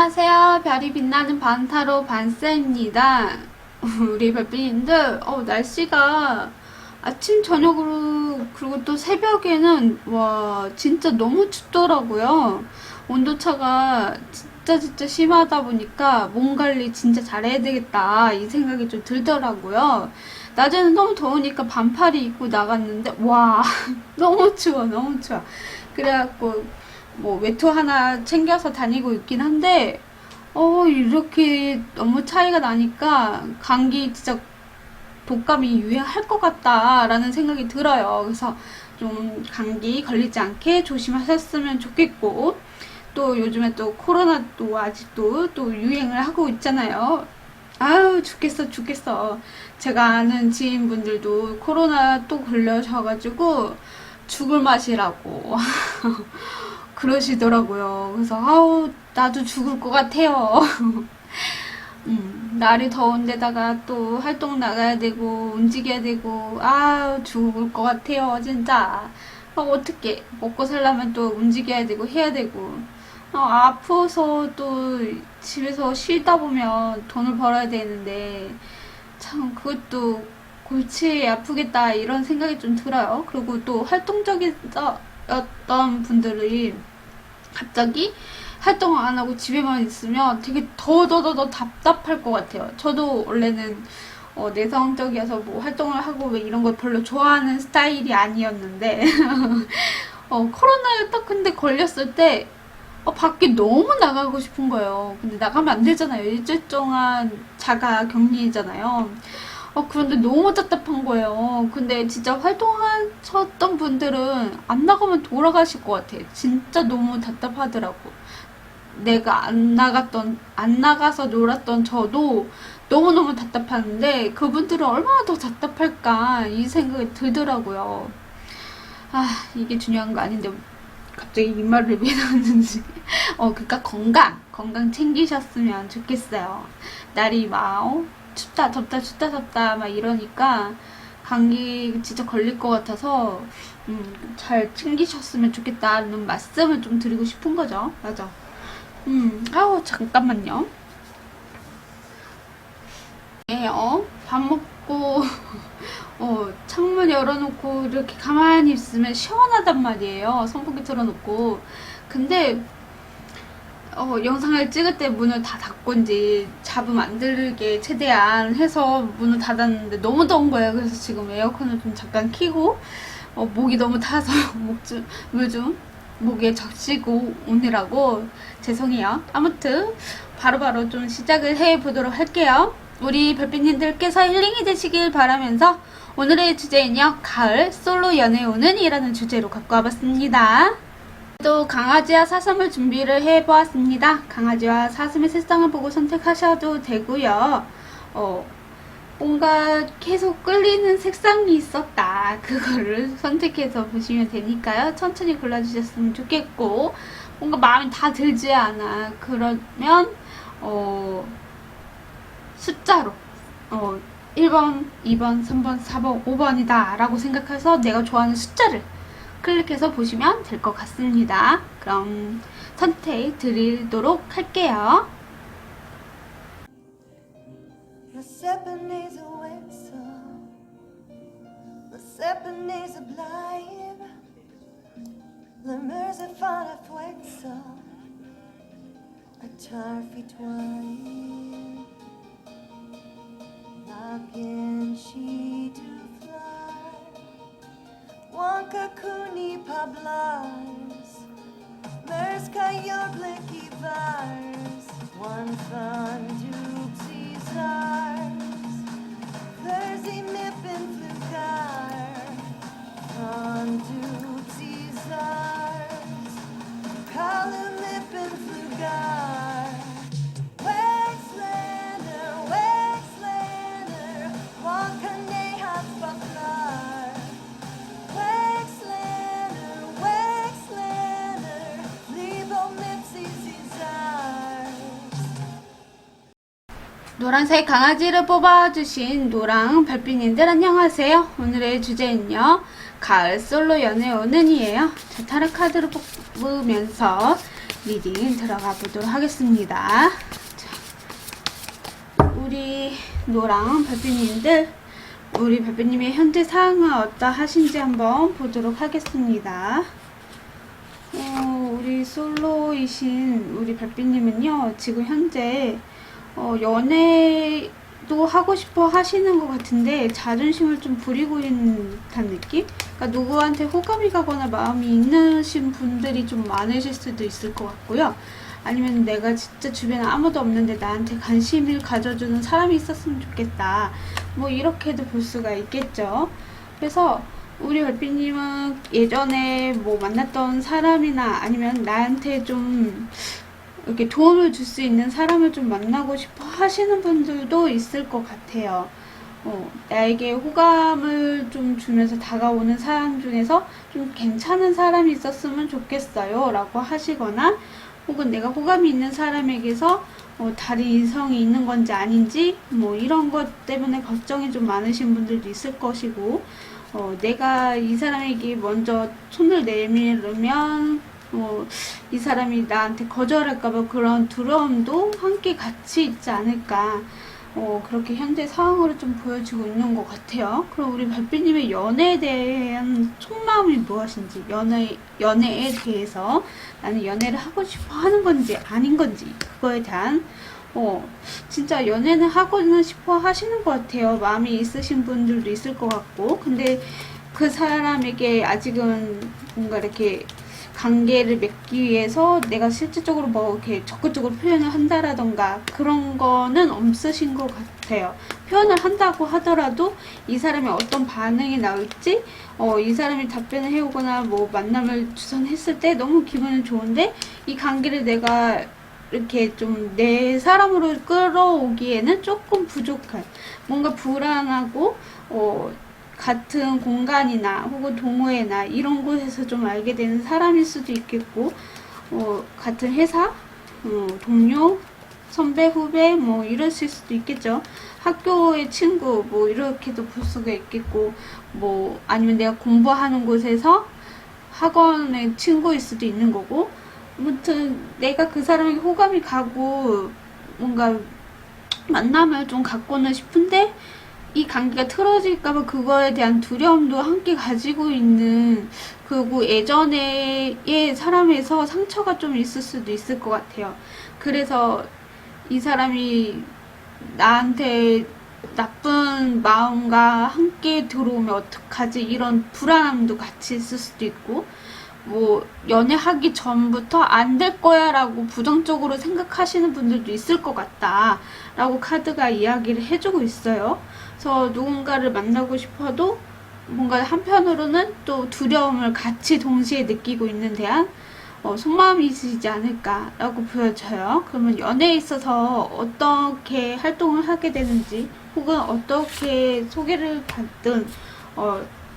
안녕하세요. 별이 빛나는 반타로 반쌤입니다. 우리 별빛님들, 날씨가 아침, 저녁으로, 그리고 또 새벽에는, 와, 진짜 너무 춥더라고요. 온도차가 진짜 심하다 보니까 몸 관리 진짜 잘해야 되겠다. 이 생각이 좀 들더라고요. 낮에는 너무 더우니까 반팔이 입고 나갔는데, 와, 너무 추워, 너무 추워. 그래갖고, 뭐 외투 하나 챙겨서 다니고 있긴 한데 이렇게 너무 차이가 나니까 감기 진짜 독감이 유행할 것 같다라는 생각이 들어요. 그래서 좀 감기 걸리지 않게 조심하셨으면 좋겠고, 또 요즘에 또 코로나 또 아직도 또 유행을 하고 있잖아요. 아유, 죽겠어. 제가 아는 지인분들도 코로나 또 걸려셔가지고 죽을 맛이라고 그러시더라고요. 그래서 아우, 나도 죽을 것 같아요. 날이 더운데다가 또 활동 나가야 되고 움직여야 되고 아우, 죽을 것 같아요 진짜. 어떻게 먹고 살려면 또 움직여야 되고 해야 되고, 아파서 또 집에서 쉬다 보면 돈을 벌어야 되는데 참 그것도 골치 아프겠다 이런 생각이 좀 들어요. 그리고 또 활동적이었던 분들이 갑자기 활동을 안 하고 집에만 있으면 되게 더 답답할 것 같아요. 저도 원래는 내성적이어서 뭐 활동을 하고 왜 이런 걸 별로 좋아하는 스타일이 아니었는데 코로나에 딱 근데 걸렸을 때 밖에 너무 나가고 싶은 거예요. 근데 나가면 안 되잖아요. 일주일 동안 자가 격리잖아요. 그런데 너무 답답한 거예요. 근데 진짜 활동하셨던 분들은 안 나가면 돌아가실 것 같아. 진짜 너무 답답하더라고. 내가 안 나가서 놀았던 저도 너무너무 답답하는데 그분들은 얼마나 더 답답할까 이 생각이 들더라고요. 이게 중요한 거 아닌데 갑자기 이 말을 왜 나왔는지. 그러니까 건강 챙기셨으면 좋겠어요. 날이 막 춥다 덥다 막 이러니까 감기 진짜 걸릴 것 같아서 잘 챙기셨으면 좋겠다는 말씀을 좀 드리고 싶은 거죠. 맞아. 아우, 잠깐만요. 밥 먹고 창문 열어놓고 이렇게 가만히 있으면 시원하단 말이에요. 선풍기 틀어놓고. 근데 영상을 찍을 때 문을 다 닫고 이제 잡음 안 들게 최대한 해서 문을 닫았는데 너무 더운 거예요. 그래서 지금 에어컨을 좀 잠깐 켜고 목이 너무 타서 요즘 목에 적시고 오느라고 죄송해요. 아무튼 바로바로 좀 시작을 해보도록 할게요. 우리 별빛님들께서 힐링이 되시길 바라면서 오늘의 주제는요, 가을 솔로 연애운은 이라는 주제로 갖고 와봤습니다. 또 강아지와 사슴을 준비를 해보았습니다. 강아지와 사슴의 색상을 보고 선택하셔도 되고요. 뭔가 계속 끌리는 색상이 있었다, 그거를 선택해서 보시면 되니까요. 천천히 골라주셨으면 좋겠고, 뭔가 마음이 다 들지 않아 그러면 숫자로 1번, 2번, 3번, 4번, 5번이다 라고 생각해서 내가 좋아하는 숫자를 클릭해서 보시면 될 것 같습니다. 그럼 선택 드리도록 할게요. Wankakuni Pablars, Merska Yobliki Vars, One Fun Dupsy Zars, Thursday Mippin Flugar, Fun Dupsy Zars, Kalu Mippin Flugar, Wexlander, Wankane Hotspaflar. 노란색 강아지를 뽑아주신 노랑 별빛님들 안녕하세요. 오늘의 주제는요, 가을 솔로 연애 운은이에요. 자, 타로 카드를 뽑으면서 리딩 들어가 보도록 하겠습니다. 자, 우리 노랑 별빛님들, 우리 별빛님의 현재 상황은 어떠하신지 한번 보도록 하겠습니다. 우리 솔로이신 우리 별빛님은요, 지금 현재 연애도 하고 싶어 하시는 것 같은데 자존심을 좀 부리고 있는 듯한 느낌? 그러니까 누구한테 호감이 가거나 마음이 있으신 분들이 좀 많으실 수도 있을 것 같고요. 아니면 내가 진짜 주변에 아무도 없는데 나한테 관심을 가져주는 사람이 있었으면 좋겠다. 뭐 이렇게도 볼 수가 있겠죠. 그래서 우리 별빛님은 예전에 뭐 만났던 사람이나 아니면 나한테 좀 이렇게 도움을 줄 수 있는 사람을 좀 만나고 싶어 하시는 분들도 있을 것 같아요. 나에게 호감을 좀 주면서 다가오는 사람 중에서 좀 괜찮은 사람이 있었으면 좋겠어요 라고 하시거나, 혹은 내가 호감이 있는 사람에게서 다른 이성이 있는 건지 아닌지 뭐 이런 것 때문에 걱정이 좀 많으신 분들도 있을 것이고, 내가 이 사람에게 먼저 손을 내밀으면 이 사람이 나한테 거절할까봐 그런 두려움도 함께 같이 있지 않을까, 그렇게 현재 상황으로 좀 보여지고 있는 것 같아요. 그럼 우리 별빛님의 연애에 대한 속마음이 무엇인지, 연애에 대해서 나는 연애를 하고 싶어 하는 건지 아닌 건지, 그거에 대한 진짜 연애는 하고는 싶어 하시는 것 같아요. 마음이 있으신 분들도 있을 것 같고, 근데 그 사람에게 아직은 뭔가 이렇게 관계를 맺기 위해서 내가 실질적으로 뭐 이렇게 적극적으로 표현을 한다라던가 그런 거는 없으신 것 같아요. 표현을 한다고 하더라도 이 사람이 어떤 반응이 나올지, 이 사람이 답변을 해오거나 뭐 만남을 주선했을 때 너무 기분은 좋은데 이 관계를 내가 이렇게 좀 내 사람으로 끌어오기에는 조금 부족한, 뭔가 불안하고 같은 공간이나 혹은 동호회나 이런 곳에서 좀 알게 되는 사람일 수도 있겠고, 같은 회사, 동료, 선배, 후배 뭐 이러실 수도 있겠죠. 학교의 친구 뭐 이렇게도 볼 수가 있겠고, 뭐 아니면 내가 공부하는 곳에서 학원의 친구일 수도 있는 거고, 아무튼 내가 그 사람에게 호감이 가고 뭔가 만남을 좀 갖고는 싶은데 이 관계가 틀어질까봐 그거에 대한 두려움도 함께 가지고 있는, 그리고 예전에 사람에서 상처가 좀 있을 수도 있을 것 같아요. 그래서 이 사람이 나한테 나쁜 마음과 함께 들어오면 어떡하지, 이런 불안함도 같이 있을 수도 있고, 뭐 연애하기 전부터 안 될 거야 라고 부정적으로 생각하시는 분들도 있을 것 같다 라고 카드가 이야기를 해주고 있어요. 그래서 누군가를 만나고 싶어도 뭔가 한편으로는 또 두려움을 같이 동시에 느끼고 있는 대한 속마음이 있으시지 않을까 라고 보여져요. 그러면 연애에 있어서 어떻게 활동을 하게 되는지, 혹은 어떻게 소개를 받든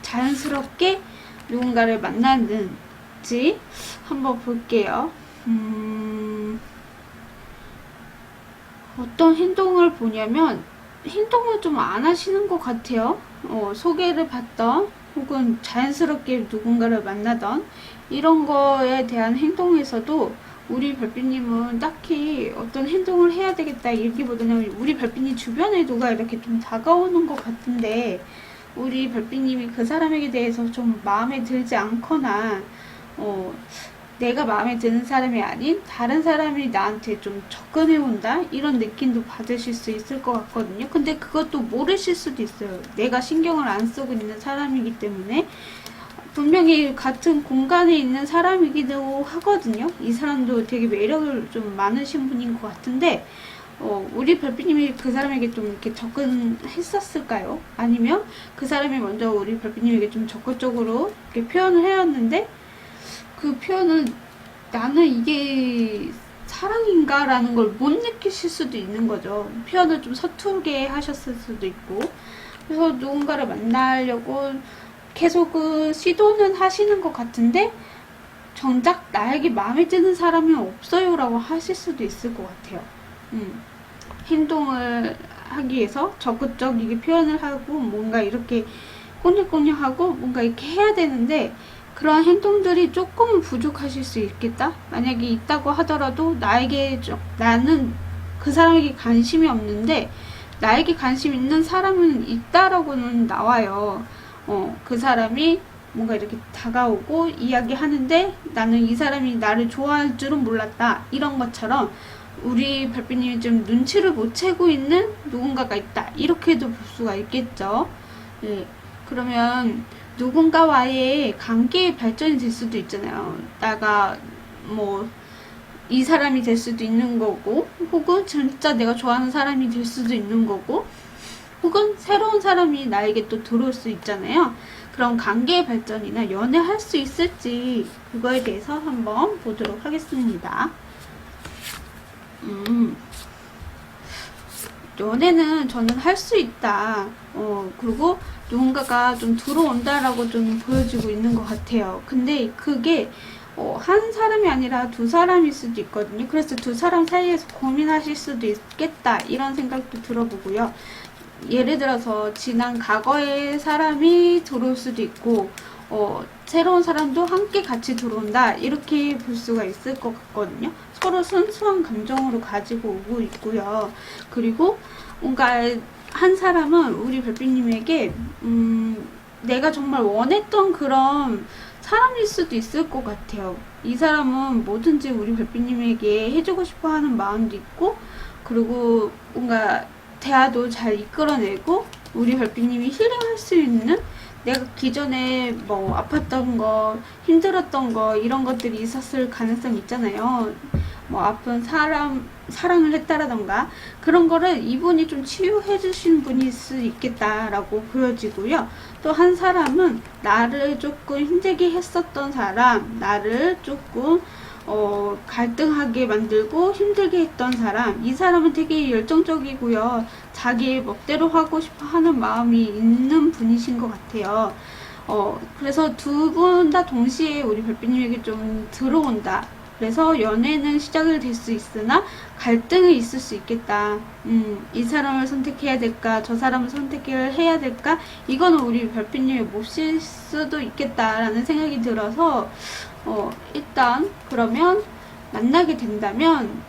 자연스럽게 누군가를 만나는지 한번 볼게요. 어떤 행동을 보냐면 행동을 좀 안 하시는 것 같아요. 소개를 받던 혹은 자연스럽게 누군가를 만나던 이런 거에 대한 행동에서도 우리 별빛님은 딱히 어떤 행동을 해야 되겠다 이기보다는 우리 별빛님 주변에 누가 이렇게 좀 다가오는 것 같은데, 우리 별빛님이 그 사람에게 대해서 좀 마음에 들지 않거나 내가 마음에 드는 사람이 아닌 다른 사람이 나한테 좀 접근해 온다 이런 느낌도 받으실 수 있을 것 같거든요. 근데 그것도 모르실 수도 있어요. 내가 신경을 안 쓰고 있는 사람이기 때문에. 분명히 같은 공간에 있는 사람이기도 하거든요. 이 사람도 되게 매력을 좀 많으신 분인 것 같은데, 우리 별빛님이 그 사람에게 좀 이렇게 접근했었을까요? 아니면 그 사람이 먼저 우리 별빛님에게 좀 적극적으로 이렇게 표현을 해왔는데, 그 표현은 나는 이게 사랑인가? 라는 걸 못 느끼실 수도 있는 거죠. 표현을 좀 서투르게 하셨을 수도 있고, 그래서 누군가를 만나려고 계속 시도는 하시는 것 같은데, 정작 나에게 마음에 드는 사람이 없어요 라고 하실 수도 있을 것 같아요. 행동을 하기 위해서 적극적이게 표현을 하고 뭔가 이렇게 꼬냥꼬냥하고 뭔가 이렇게 해야 되는데, 그런 행동들이 조금은 부족하실 수 있겠다. 만약에 있다고 하더라도 나는 그 사람에게 관심이 없는데 나에게 관심 있는 사람은 있다라고는 나와요. 그 사람이 뭔가 이렇게 다가오고 이야기하는데 나는 이 사람이 나를 좋아할 줄은 몰랐다. 이런 것처럼 우리 별빛님이 좀 눈치를 못 채고 있는 누군가가 있다. 이렇게도 볼 수가 있겠죠. 네. 그러면 누군가와의 관계의 발전이 될 수도 있잖아요. 나가 뭐 이 사람이 될 수도 있는 거고, 혹은 진짜 내가 좋아하는 사람이 될 수도 있는 거고, 혹은 새로운 사람이 나에게 또 들어올 수 있잖아요. 그런 관계의 발전이나 연애할 수 있을지 그거에 대해서 한번 보도록 하겠습니다. 연애는 저는 할 수 있다. 그리고 누군가가 좀 들어온다라고 좀 보여지고 있는 것 같아요. 근데 그게 한 사람이 아니라 두 사람일 수도 있거든요. 그래서 두 사람 사이에서 고민하실 수도 있겠다. 이런 생각도 들어보고요. 예를 들어서 지난 과거의 사람이 들어올 수도 있고 새로운 사람도 함께 같이 들어온다. 이렇게 볼 수가 있을 것 같거든요. 서로 순수한 감정으로 가지고 오고 있고요. 그리고 뭔가 한 사람은 우리 별빛님에게 내가 정말 원했던 그런 사람일 수도 있을 것 같아요. 이 사람은 뭐든지 우리 별빛님에게 해주고 싶어 하는 마음도 있고, 그리고 뭔가 대화도 잘 이끌어내고, 우리 별빛님이 힐링할 수 있는, 내가 기존에 뭐 아팠던 거, 힘들었던 거, 이런 것들이 있었을 가능성이 있잖아요. 뭐 아픈 사랑을 했다라던가, 그런 거를 이분이 좀 치유해 주신 분일 수 있겠다라고 보여지고요. 또 한 사람은 나를 조금 힘들게 했었던 사람, 나를 조금 갈등하게 만들고 힘들게 했던 사람, 이 사람은 되게 열정적이고요. 자기 멋대로 하고 싶어 하는 마음이 있는 분이신 것 같아요. 그래서 두 분 다 동시에 우리 별빛님에게 좀 들어온다. 그래서 연애는 시작이 될 수 있으나 갈등이 있을 수 있겠다. 이 사람을 선택해야 될까, 저 사람을 선택해야 될까, 이거는 우리 별빛님의 몫일 수도 있겠다라는 생각이 들어서 일단 그러면 만나게 된다면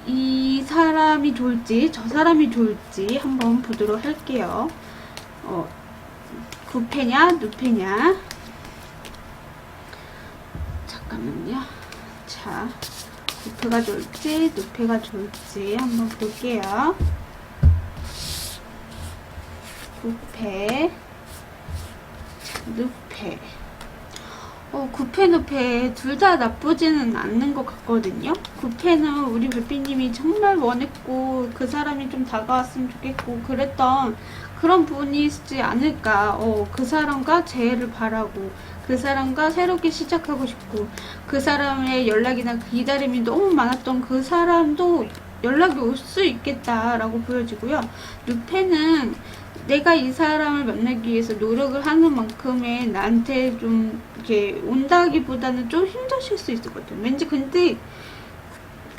이 사람이 좋을지 저 사람이 좋을지 한번 보도록 할게요. 구패냐 누패냐, 잠깐만요. 자, 구패가 좋을지 누패가 좋을지 한번 볼게요. 구패, 누패. 구패, 누패 둘 다 나쁘지는 않는 것 같거든요. 구패는 우리 별빛님이 정말 원했고 그 사람이 좀 다가왔으면 좋겠고 그랬던 그런 부분이 있지 않을까. 그 사람과 재회를 바라고 그 사람과 새롭게 시작하고 싶고 그 사람의 연락이나 기다림이 너무 많았던 그 사람도 연락이 올 수 있겠다라고 보여지고요. 누패는 내가 이 사람을 만나기 위해서 노력을 하는 만큼의 나한테 좀 이렇게 온다기보다는 좀 힘드실 수 있을 것 같아요. 왠지 근데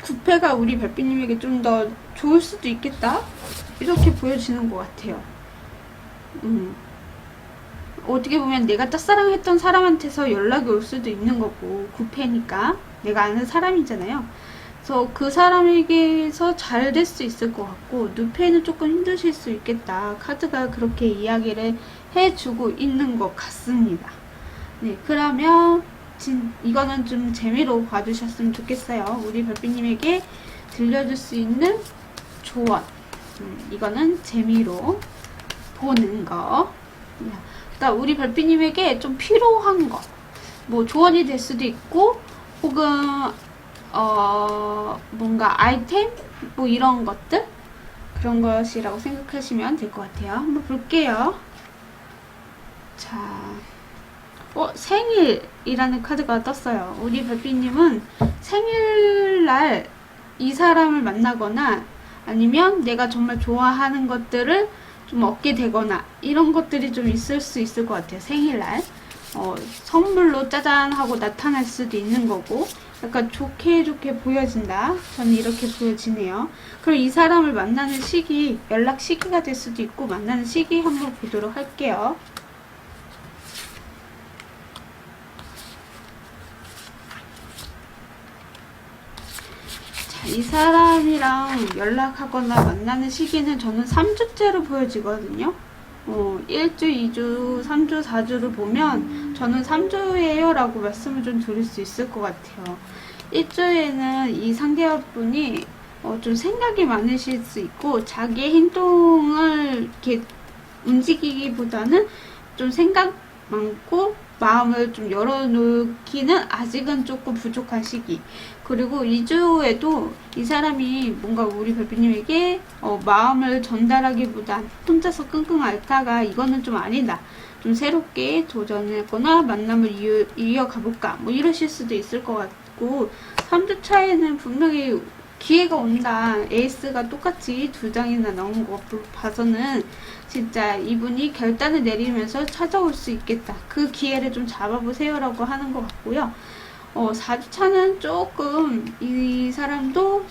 구패가 우리 별빛님에게 좀 더 좋을 수도 있겠다? 이렇게 보여지는 것 같아요. 어떻게 보면 내가 짝사랑했던 사람한테서 연락이 올 수도 있는 거고, 구패니까 내가 아는 사람이잖아요. 그래서 그 사람에게서 잘 될 수 있을 것 같고, 누패는 조금 힘드실 수 있겠다. 카드가 그렇게 이야기를 해주고 있는 것 같습니다. 네, 그러면 이거는 좀 재미로 봐주셨으면 좋겠어요. 우리 별빛님에게 들려줄 수 있는 조언. 이거는 재미로 보는 거. 그러니까 우리 별빛님에게 좀 필요한 거. 뭐 조언이 될 수도 있고, 혹은 뭔가 아이템? 뭐 이런 것들? 그런 것이라고 생각하시면 될 것 같아요. 한번 볼게요. 자, 생일이라는 카드가 떴어요. 우리 별빛님은 생일날 이 사람을 만나거나 아니면 내가 정말 좋아하는 것들을 좀 얻게 되거나 이런 것들이 좀 있을 수 있을 것 같아요. 생일날. 선물로 짜잔 하고 나타날 수도 있는 거고, 약간 좋게 보여진다. 저는 이렇게 보여지네요. 그럼 이 사람을 만나는 시기, 연락 시기가 될 수도 있고, 만나는 시기 한번 보도록 할게요. 이 사람이랑 연락하거나 만나는 시기는 저는 3주째로 보여지거든요. 1주, 2주, 3주, 4주를 보면 저는 3주예요 라고 말씀을 좀 드릴 수 있을 것 같아요. 1주에는 이 상대분이 좀 생각이 많으실 수 있고 자기의 행동을 이렇게 움직이기보다는 좀 생각 많고 마음을 좀 열어놓기는 아직은 조금 부족한 시기. 그리고 2주에도 이 사람이 뭔가 우리 별빛님에게 마음을 전달하기보단 혼자서 끙끙 앓다가 이거는 좀 아니다. 좀 새롭게 도전했거나 만남을 이어가볼까. 뭐 이러실 수도 있을 것 같고 3주 차에는 분명히 기회가 온다. 에이스가 똑같이 2장이나 나온 거 봐서는 진짜 이분이 결단을 내리면서 찾아올 수 있겠다. 그 기회를 좀 잡아보세요 라고 하는 것 같고요. 4주차는 조금 이 사람도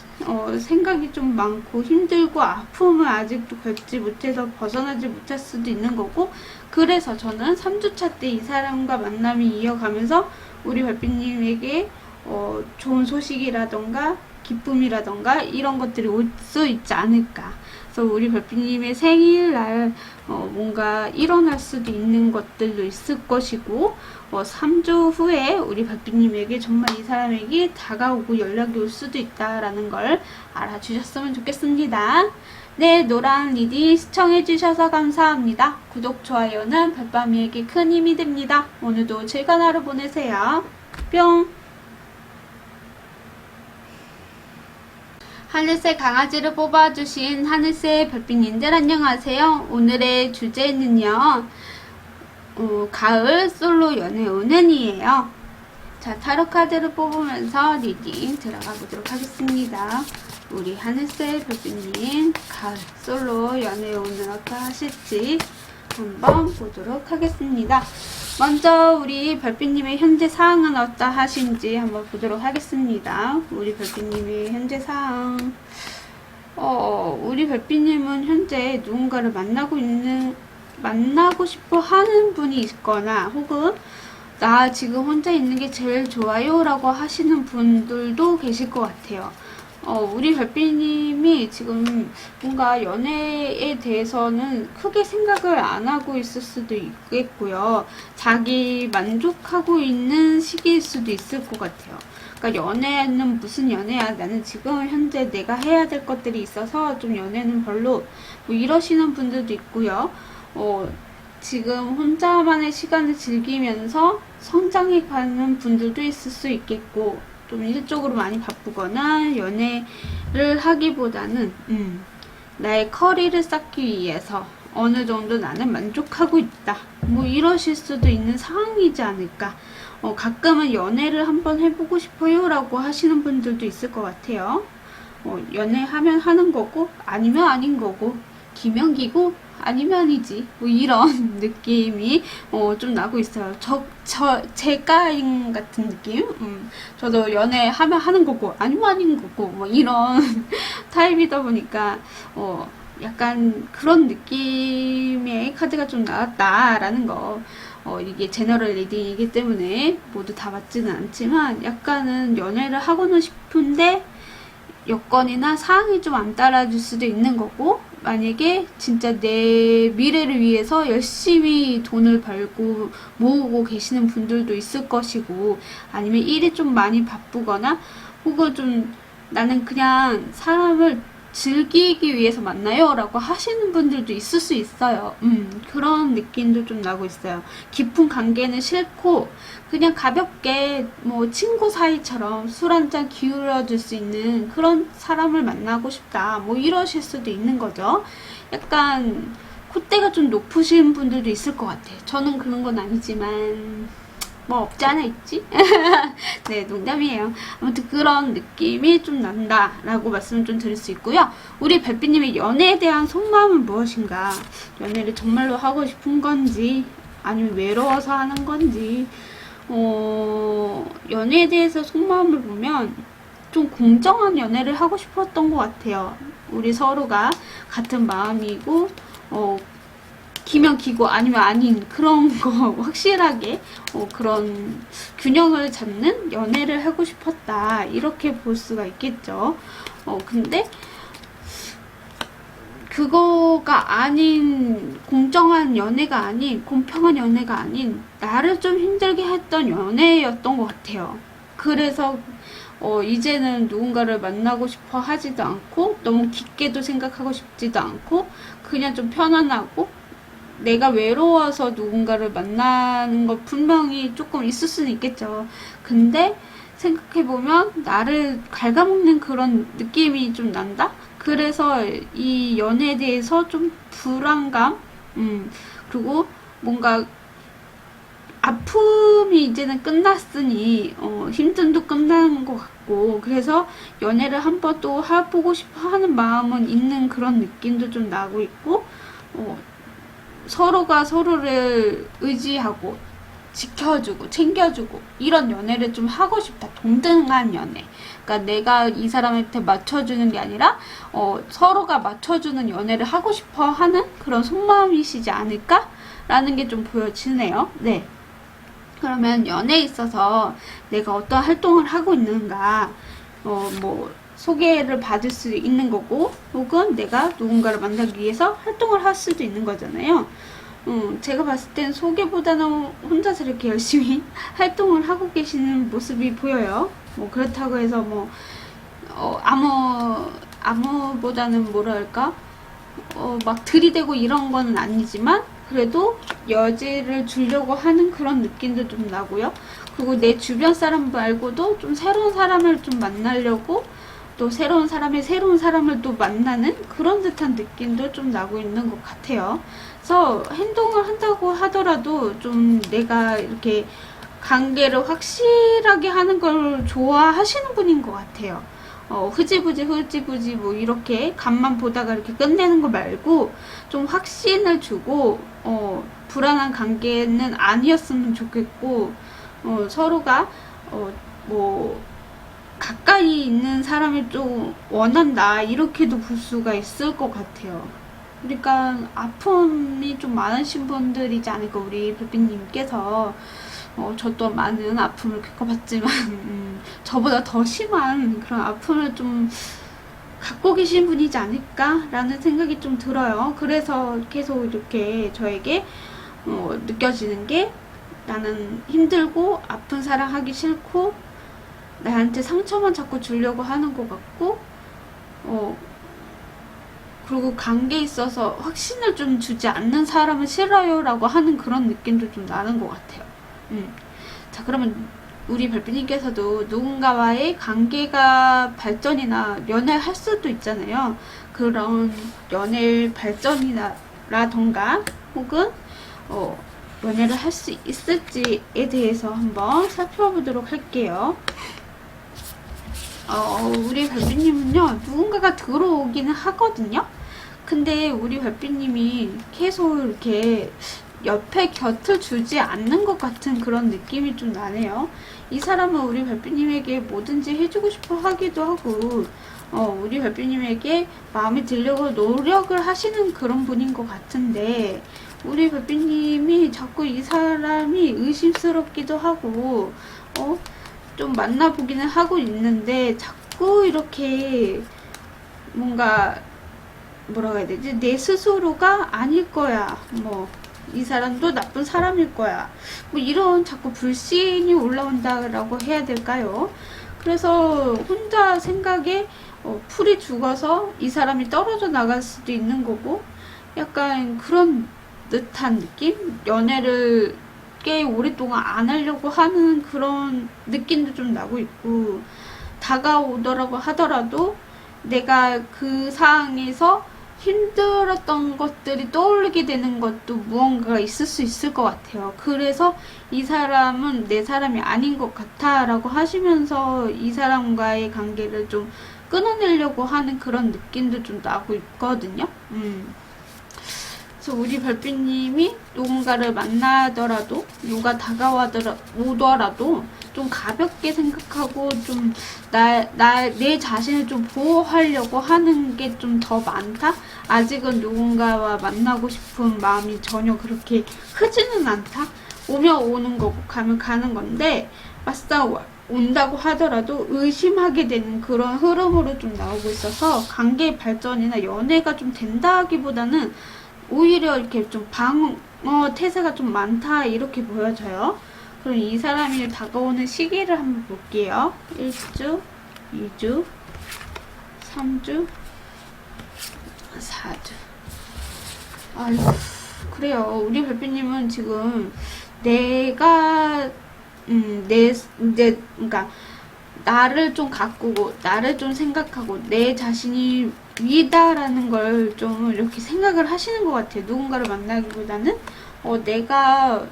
생각이 좀 많고 힘들고 아픔을 아직도 겪지 못해서 벗어나지 못할 수도 있는 거고, 그래서 저는 3주차 때 이 사람과 만남이 이어가면서 우리 별빛님에게 좋은 소식이라던가 기쁨이라던가 이런 것들이 올 수 있지 않을까. 그래서 우리 별빛님의 생일날 뭔가 일어날 수도 있는 것들도 있을 것이고, 3주 후에 우리 별빛님에게 정말 이 사람에게 다가오고 연락이 올 수도 있다라는 걸 알아주셨으면 좋겠습니다. 네, 노란 리디 시청해주셔서 감사합니다. 구독, 좋아요는 별밤이에게 큰 힘이 됩니다. 오늘도 즐거운 하루 보내세요. 뿅! 하늘색 강아지를 뽑아주신 하늘색 별빛님들 안녕하세요. 오늘의 주제는요, 가을 솔로 연애 운은이에요. 자, 타로 카드를 뽑으면서 리딩 들어가 보도록 하겠습니다. 우리 하늘색 별빛님 가을 솔로 연애 운은 어떠하실지 한번 보도록 하겠습니다. 먼저 우리 별빛님의 현재 상황은 어떠하신지 한번 보도록 하겠습니다. 우리 별빛님의 현재 상황. 우리 별빛님은 현재 누군가를 만나고 싶어 하는 분이 있거나, 혹은 나 지금 혼자 있는 게 제일 좋아요 라고 하시는 분들도 계실 것 같아요. 우리 별빛님이 지금 뭔가 연애에 대해서는 크게 생각을 안 하고 있을 수도 있겠고요. 자기 만족하고 있는 시기일 수도 있을 것 같아요. 그러니까 연애는 무슨 연애야, 나는 지금 현재 내가 해야 될 것들이 있어서 좀 연애는 별로, 뭐 이러시는 분들도 있고요. 지금 혼자만의 시간을 즐기면서 성장해 가는 분들도 있을 수 있겠고, 좀 일적으로 많이 바쁘거나 연애를 하기보다는 나의 커리를 쌓기 위해서 어느 정도 나는 만족하고 있다, 뭐 이러실 수도 있는 상황이지 않을까. 가끔은 연애를 한번 해보고 싶어요 라고 하시는 분들도 있을 것 같아요. 연애하면 하는 거고 아니면 아닌 거고, 기면 기고 아니면 아니지, 뭐 이런 느낌이 좀 나고 있어요. 제가인 같은 느낌? 저도 연애하면 하는 거고 아니면 아닌 거고 뭐 이런 타입이다 보니까 약간 그런 느낌의 카드가 좀 나왔다라는 거. 이게 제너럴 리딩이기 때문에 모두 다 맞지는 않지만, 약간은 연애를 하고는 싶은데 여건이나 상황이 좀 안 따라줄 수도 있는 거고, 만약에 진짜 내 미래를 위해서 열심히 돈을 벌고 모으고 계시는 분들도 있을 것이고, 아니면 일이 좀 많이 바쁘거나, 혹은 좀 나는 그냥 사람을 즐기기 위해서 만나요 라고 하시는 분들도 있을 수 있어요. 그런 느낌도 좀 나고 있어요. 깊은 관계는 싫고 그냥 가볍게 뭐 친구 사이처럼 술 한잔 기울여줄 수 있는 그런 사람을 만나고 싶다, 뭐 이러실 수도 있는 거죠. 약간 콧대가 좀 높으신 분들도 있을 것 같아요. 저는 그런 건 아니지만 뭐 없지 않아 있지? 네, 농담이에요. 아무튼 그런 느낌이 좀 난다 라고 말씀을 좀 드릴 수 있고요. 우리 별빛님의 연애에 대한 속마음은 무엇인가? 연애를 정말로 하고 싶은 건지, 아니면 외로워서 하는 건지, 연애에 대해서 속마음을 보면 좀 공정한 연애를 하고 싶었던 것 같아요. 우리 서로가 같은 마음이고 기면 기고 아니면 아닌 그런 거 확실하게 그런 균형을 잡는 연애를 하고 싶었다, 이렇게 볼 수가 있겠죠. 근데 그거가 아닌, 공정한 연애가 아닌, 공평한 연애가 아닌, 나를 좀 힘들게 했던 연애였던 것 같아요. 그래서 이제는 누군가를 만나고 싶어 하지도 않고, 너무 깊게도 생각하고 싶지도 않고, 그냥 좀 편안하고, 내가 외로워서 누군가를 만나는 거 분명히 조금 있을 수는 있겠죠. 근데 생각해보면 나를 갉아먹는 그런 느낌이 좀 난다? 그래서 이 연애에 대해서 좀 불안감, 그리고 뭔가 아픔이 이제는 끝났으니 힘듦도 끝나는 것 같고, 그래서 연애를 한 번 또 해보고 싶어 하는 마음은 있는 그런 느낌도 좀 나고 있고, 서로가 서로를 의지하고 지켜주고 챙겨주고 이런 연애를 좀 하고 싶다. 동등한 연애. 그러니까 내가 이 사람한테 맞춰주는 게 아니라 서로가 맞춰주는 연애를 하고 싶어 하는 그런 속마음이시지 않을까라는 게 좀 보여지네요. 네. 그러면 연애에 있어서 내가 어떤 활동을 하고 있는가, 뭐 소개를 받을 수 있는 거고, 혹은 내가 누군가를 만나기 위해서 활동을 할 수도 있는 거잖아요. 제가 봤을 땐 소개보다는 혼자서 이렇게 열심히 활동을 하고 계시는 모습이 보여요. 뭐 그렇다고 해서 뭐 아무보다는 뭐랄까, 막 들이대고 이런 거는 아니지만 그래도 여지를 주려고 하는 그런 느낌도 좀 나고요. 그리고 내 주변 사람 말고도 좀 새로운 사람을 좀 만나려고, 또 새로운 사람을 또 만나는 그런 듯한 느낌도 좀 나고 있는 것 같아요. 그래서 행동을 한다고 하더라도 좀 내가 이렇게 관계를 확실하게 하는 걸 좋아하시는 분인 것 같아요. 흐지부지 뭐 이렇게 간만 보다가 이렇게 끝내는 거 말고 좀 확신을 주고, 불안한 관계는 아니었으면 좋겠고, 서로가 뭐 가까이 있는 사람을 좀 원한다, 이렇게도 볼 수가 있을 것 같아요. 그러니까 아픔이 좀 많으신 분들이지 않을까, 우리 별빛님께서. 저도 많은 아픔을 겪어봤지만 저보다 더 심한 그런 아픔을 좀 갖고 계신 분이지 않을까라는 생각이 좀 들어요. 그래서 계속 이렇게 저에게 느껴지는 게, 나는 힘들고 아픈 사랑하기 싫고 나한테 상처만 자꾸 주려고 하는 것 같고, 그리고 관계에 있어서 확신을 좀 주지 않는 사람은 싫어요 라고 하는 그런 느낌도 좀 나는 것 같아요. 자, 그러면 우리 별빛님께서도 누군가와의 관계가 발전이나 연애를 할 수도 있잖아요. 그런 연애 발전이라던가 혹은 연애를 할 수 있을지에 대해서 한번 살펴보도록 할게요. 우리 별빛님은요, 누군가가 들어오기는 하거든요. 근데 우리 별빛님이 계속 이렇게 옆에 곁을 주지 않는 것 같은 그런 느낌이 좀 나네요. 이 사람은 우리 별빛님에게 뭐든지 해주고 싶어 하기도 하고, 우리 별빛님에게 마음에 들려고 노력을 하시는 그런 분인 것 같은데, 우리 별빛님이 자꾸 이 사람이 의심스럽기도 하고, 좀 만나보기는 하고 있는데, 자꾸 이렇게 뭔가 뭐라고 해야 되지? 내 스스로가 아닐 거야. 뭐 이 사람도 나쁜 사람일 거야. 뭐 이런 자꾸 불신이 올라온다라고 해야 될까요? 그래서 혼자 생각에 풀이 죽어서 이 사람이 떨어져 나갈 수도 있는 거고, 약간 그런 듯한 느낌? 연애를 꽤 오랫동안 안 하려고 하는 그런 느낌도 좀 나고 있고, 다가오더라고 하더라도 내가 그 상황에서 힘들었던 것들이 떠오르게 되는 것도 무언가가 있을 수 있을 것 같아요. 그래서 이 사람은 내 사람이 아닌 것 같아 라고 하시면서 이 사람과의 관계를 좀 끊어내려고 하는 그런 느낌도 좀 나고 있거든요. 그래서 우리 별빛님이 누군가를 만나더라도, 누가 다가오더라도 좀 가볍게 생각하고 좀 내 자신을 좀 보호하려고 하는 게 좀 더 많다? 아직은 누군가와 만나고 싶은 마음이 전혀 그렇게 크지는 않다? 오면 오는 거고 가면 가는 건데, 막상 온다고 하더라도 의심하게 되는 그런 흐름으로 좀 나오고 있어서 관계 발전이나 연애가 좀 된다기보다는 오히려 이렇게 좀 방어 태세가 좀 많다 이렇게 보여져요. 그럼 이 사람이 다가오는 시기를 한번 볼게요. 1주, 2주, 3주, 4주. 아이고, 그래요. 우리 별빛님은 지금 내가 그러니까 나를 좀 가꾸고 나를 좀 생각하고 내 자신이 위다라는 걸 좀 이렇게 생각을 하시는 것 같아요. 누군가를 만나기보다는 내가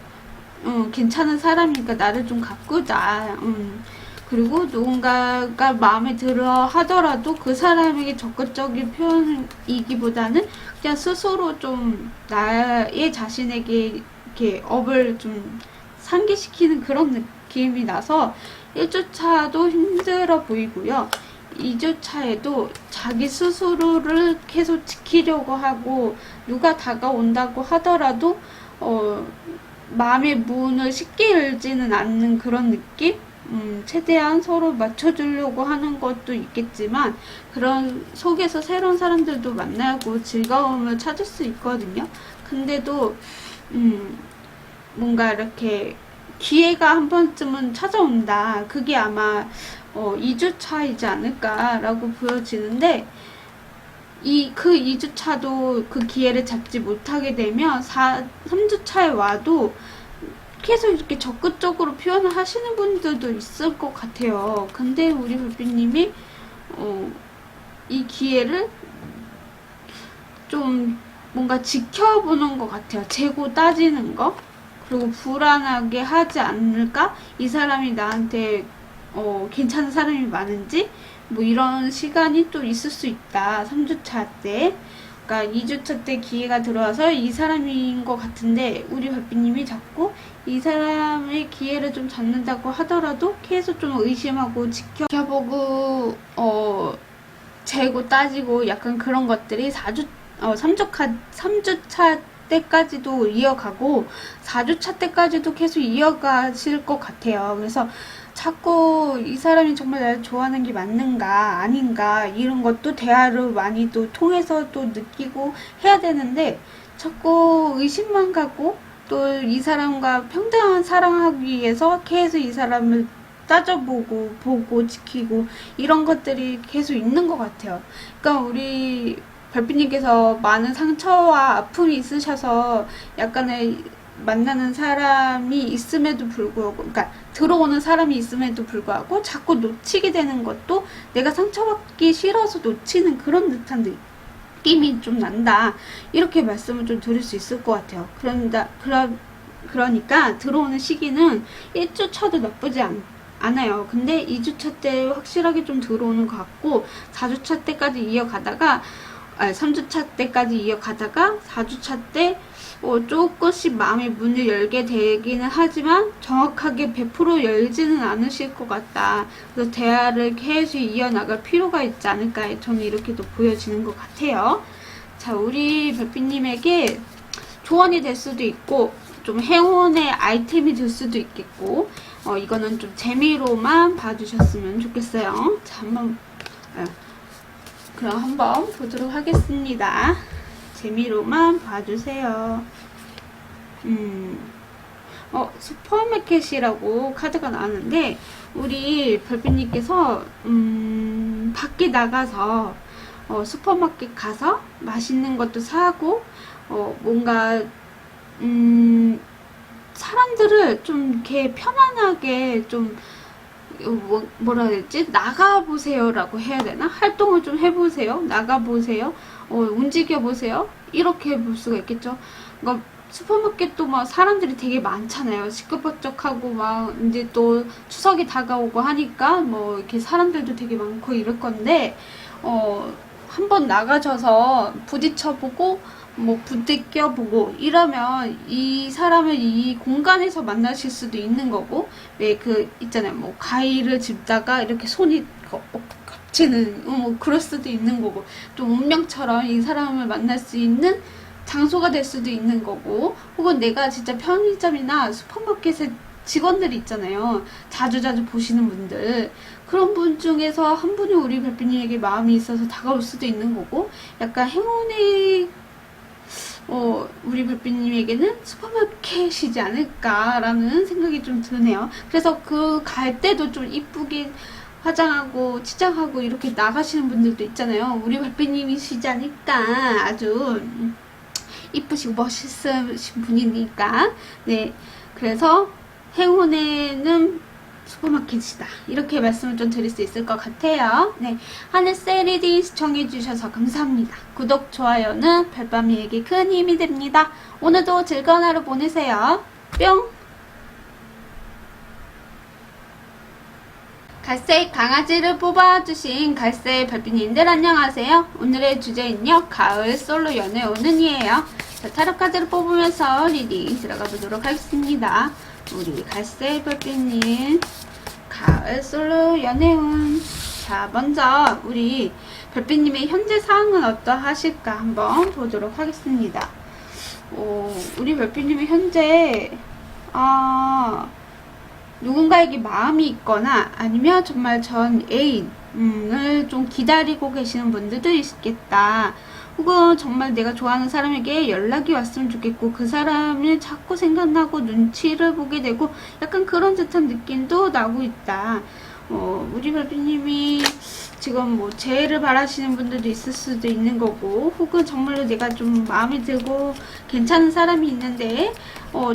괜찮은 사람이니까 나를 좀 가꾸자. 그리고 누군가가 마음에 들어 하더라도 그 사람에게 적극적인 표현이기보다는 그냥 스스로 좀 나의 자신에게 이렇게 업을 좀 상기시키는 그런 느낌이 나서 1주차도 힘들어 보이고요. 2주차에도 자기 스스로를 계속 지키려고 하고 누가 다가온다고 하더라도 마음의 문을 쉽게 열지는 않는 그런 느낌? 최대한 서로 맞춰주려고 하는 것도 있겠지만 그런 속에서 새로운 사람들도 만나고 즐거움을 찾을 수 있거든요. 근데도 뭔가 이렇게 기회가 한 번쯤은 찾아온다. 그게 아마 2주차이지 않을까라고 보여지는데 그 2주차도 그 기회를 잡지 못하게 되면 3주차에 와도 계속 이렇게 적극적으로 표현을 하시는 분들도 있을 것 같아요. 근데 우리 불빛님이 이 기회를 좀 뭔가 지켜보는 것 같아요. 재고 따지는 거. 그리고 불안하게 하지 않을까? 이 사람이 나한테 괜찮은 사람이 많은지 뭐 이런 시간이 또 있을 수 있다. 3주차 때. 그러니까 2주차 때 기회가 들어와서 이 사람인 것 같은데 우리 별빛님이 자꾸 이 사람의 기회를 좀 잡는다고 하더라도 계속 좀 의심하고 지켜보고 재고 따지고 약간 그런 것들이 3주차 때까지도 이어가고 4주차 때까지도 계속 이어가실 것 같아요. 그래서 자꾸 이 사람이 정말 나를 좋아하는 게 맞는가 아닌가 이런 것도 대화를 많이 또 통해서 또 느끼고 해야 되는데 자꾸 의심만 가고 또 이 사람과 평등한 사랑하기 위해서 계속 이 사람을 따져보고 보고 지키고 이런 것들이 계속 있는 것 같아요. 그러니까 우리 별빛님께서 많은 상처와 아픔이 있으셔서 약간의 만나는 사람이 있음에도 불구하고, 그러니까 들어오는 사람이 있음에도 불구하고 자꾸 놓치게 되는 것도 내가 상처받기 싫어서 놓치는 그런 듯한 느낌이 좀 난다. 이렇게 말씀을 좀 드릴 수 있을 것 같아요. 그러니까 들어오는 시기는 1주차도 나쁘지 않아요. 근데 2주차 때 확실하게 좀 들어오는 것 같고 4주차 때까지 이어가다가 3주차 때까지 이어가다가 4주차 때 조금씩 마음의 문을 열게 되기는 하지만 정확하게 100% 열지는 않으실 것 같다. 그래서 대화를 계속 이어나갈 필요가 있지 않을까 저는 이렇게 또 보여지는 것 같아요. 자, 우리 별빛님에게 조언이 될 수도 있고 좀 행운의 아이템이 될 수도 있겠고 이거는 좀 재미로만 봐주셨으면 좋겠어요. 자, 그럼 한번 보도록 하겠습니다. 재미로만 봐주세요. 슈퍼마켓이라고 카드가 나왔는데 우리 별빛님께서 밖에 나가서 슈퍼마켓 가서 맛있는 것도 사고 뭔가 사람들을 좀 이렇게 편안하게 좀 뭐라 해야 되지? 나가보세요 라고 해야 되나? 활동을 좀 해보세요. 나가보세요. 움직여보세요. 이렇게 볼 수가 있겠죠. 그러니까 슈퍼마켓도 막 사람들이 되게 많잖아요. 시끌벅적하고 막 이제 또 추석이 다가오고 하니까 뭐 이렇게 사람들도 되게 많고 이럴 건데 한번 나가셔서 부딪혀보고 뭐 부딪혀보고 이러면 이 사람을 이 공간에서 만나실 수도 있는 거고 왜 있잖아요. 뭐 가위를 집다가 이렇게 손이 겹치는 뭐 그럴 수도 있는 거고 또 운명처럼 이 사람을 만날 수 있는 장소가 될 수도 있는 거고 혹은 내가 진짜 편의점이나 슈퍼마켓에 직원들이 있잖아요. 자주자주 보시는 분들. 그런 분 중에서 한 분이 우리 별빛님에게 마음이 있어서 다가올 수도 있는 거고, 약간 행운의 우리 별빛님에게는 슈퍼마켓이지 않을까라는 생각이 좀 드네요. 그래서 그 갈 때도 좀 이쁘게 화장하고 치장하고 이렇게 나가시는 분들도 있잖아요. 우리 별빛님이시지 않을까. 아주 이쁘시고 멋있으신 분이니까. 네, 그래서 행운에는 슈퍼마켓이다, 이렇게 말씀을 좀 드릴 수 있을 것 같아요. 네, 하늘색 리딩 시청해주셔서 감사합니다. 구독, 좋아요는 별밤이에게 큰 힘이 됩니다. 오늘도 즐거운 하루 보내세요. 뿅! 갈색 강아지를 뽑아주신 갈색 별빛님들 안녕하세요. 오늘의 주제는요, 가을 솔로 연애운은이에요. 자, 타로 카드를 뽑으면서 리딩 들어가 보도록 하겠습니다. 우리 갈색 별빛님 가을 솔로 연애운. 자, 먼저 우리 별빛님의 현재 상황은 어떠하실까 한번 보도록 하겠습니다. 우리 별빛님의 현재 누군가에게 마음이 있거나 아니면 정말 전 애인을 좀 기다리고 계시는 분들도 있겠다. 혹은 정말 내가 좋아하는 사람에게 연락이 왔으면 좋겠고 그 사람을 자꾸 생각나고 눈치를 보게 되고 약간 그런 듯한 느낌도 나고 있다. 우리 별빛님이 지금 뭐 재회를 바라시는 분들도 있을 수도 있는 거고, 혹은 정말로 내가 좀 마음에 들고 괜찮은 사람이 있는데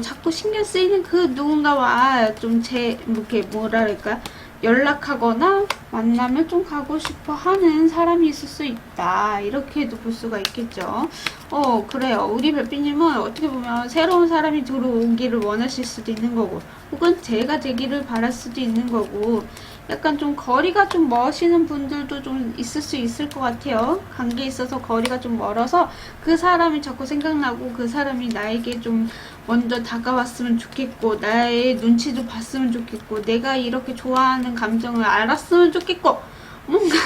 자꾸 신경 쓰이는 그 누군가와 좀 이렇게 뭐랄까 연락하거나 만나면 좀 가고 싶어 하는 사람이 있을 수 있다, 이렇게도 볼 수가 있겠죠. 그래요. 우리 별빛님은 어떻게 보면 새로운 사람이 들어오기를 원하실 수도 있는 거고, 혹은 제가 되기를 바랄 수도 있는 거고, 약간 좀 거리가 좀 머시는 분들도 좀 있을 수 있을 것 같아요. 관계에 있어서 거리가 좀 멀어서 그 사람이 자꾸 생각나고 그 사람이 나에게 좀 먼저 다가왔으면 좋겠고, 나의 눈치도 봤으면 좋겠고, 내가 이렇게 좋아하는 감정을 알았으면 좋겠고, 뭔가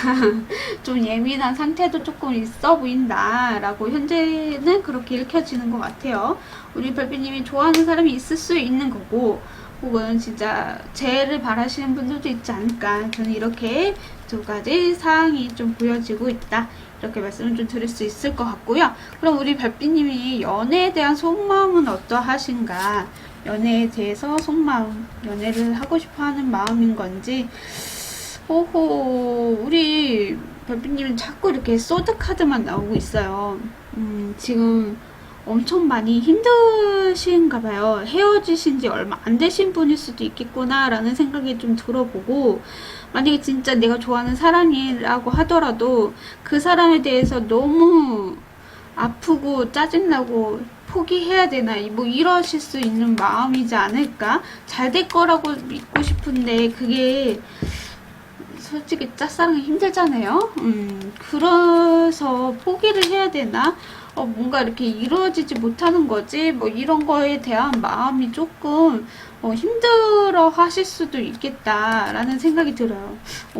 좀 예민한 상태도 조금 있어 보인다 라고 현재는 그렇게 읽혀지는 것 같아요. 우리 별빛님이 좋아하는 사람이 있을 수 있는 거고, 혹은 진짜 재해를 바라시는 분들도 있지 않을까. 저는 이렇게 두 가지 사항이 좀 보여지고 있다, 이렇게 말씀을 좀 드릴 수 있을 것 같고요. 그럼 우리 별빛님이 연애에 대한 속마음은 어떠하신가? 연애에 대해서 속마음, 연애를 하고 싶어 하는 마음인 건지. 우리 별빛님은 자꾸 이렇게 소드 카드만 나오고 있어요. 지금 엄청 많이 힘드신가 봐요. 헤어지신 지 얼마 안 되신 분일 수도 있겠구나 라는 생각이 좀 들어보고, 만약에 진짜 내가 좋아하는 사람이라고 하더라도 그 사람에 대해서 너무 아프고 짜증나고 포기해야 되나 뭐 이러실 수 있는 마음이지 않을까. 잘 될 거라고 믿고 싶은데 그게 솔직히 짝사랑이 힘들잖아요. 그래서 포기를 해야 되나? 뭔가 이렇게 이루어지지 못하는 거지? 뭐 이런 거에 대한 마음이 조금 힘들어 하실 수도 있겠다라는 생각이 들어요.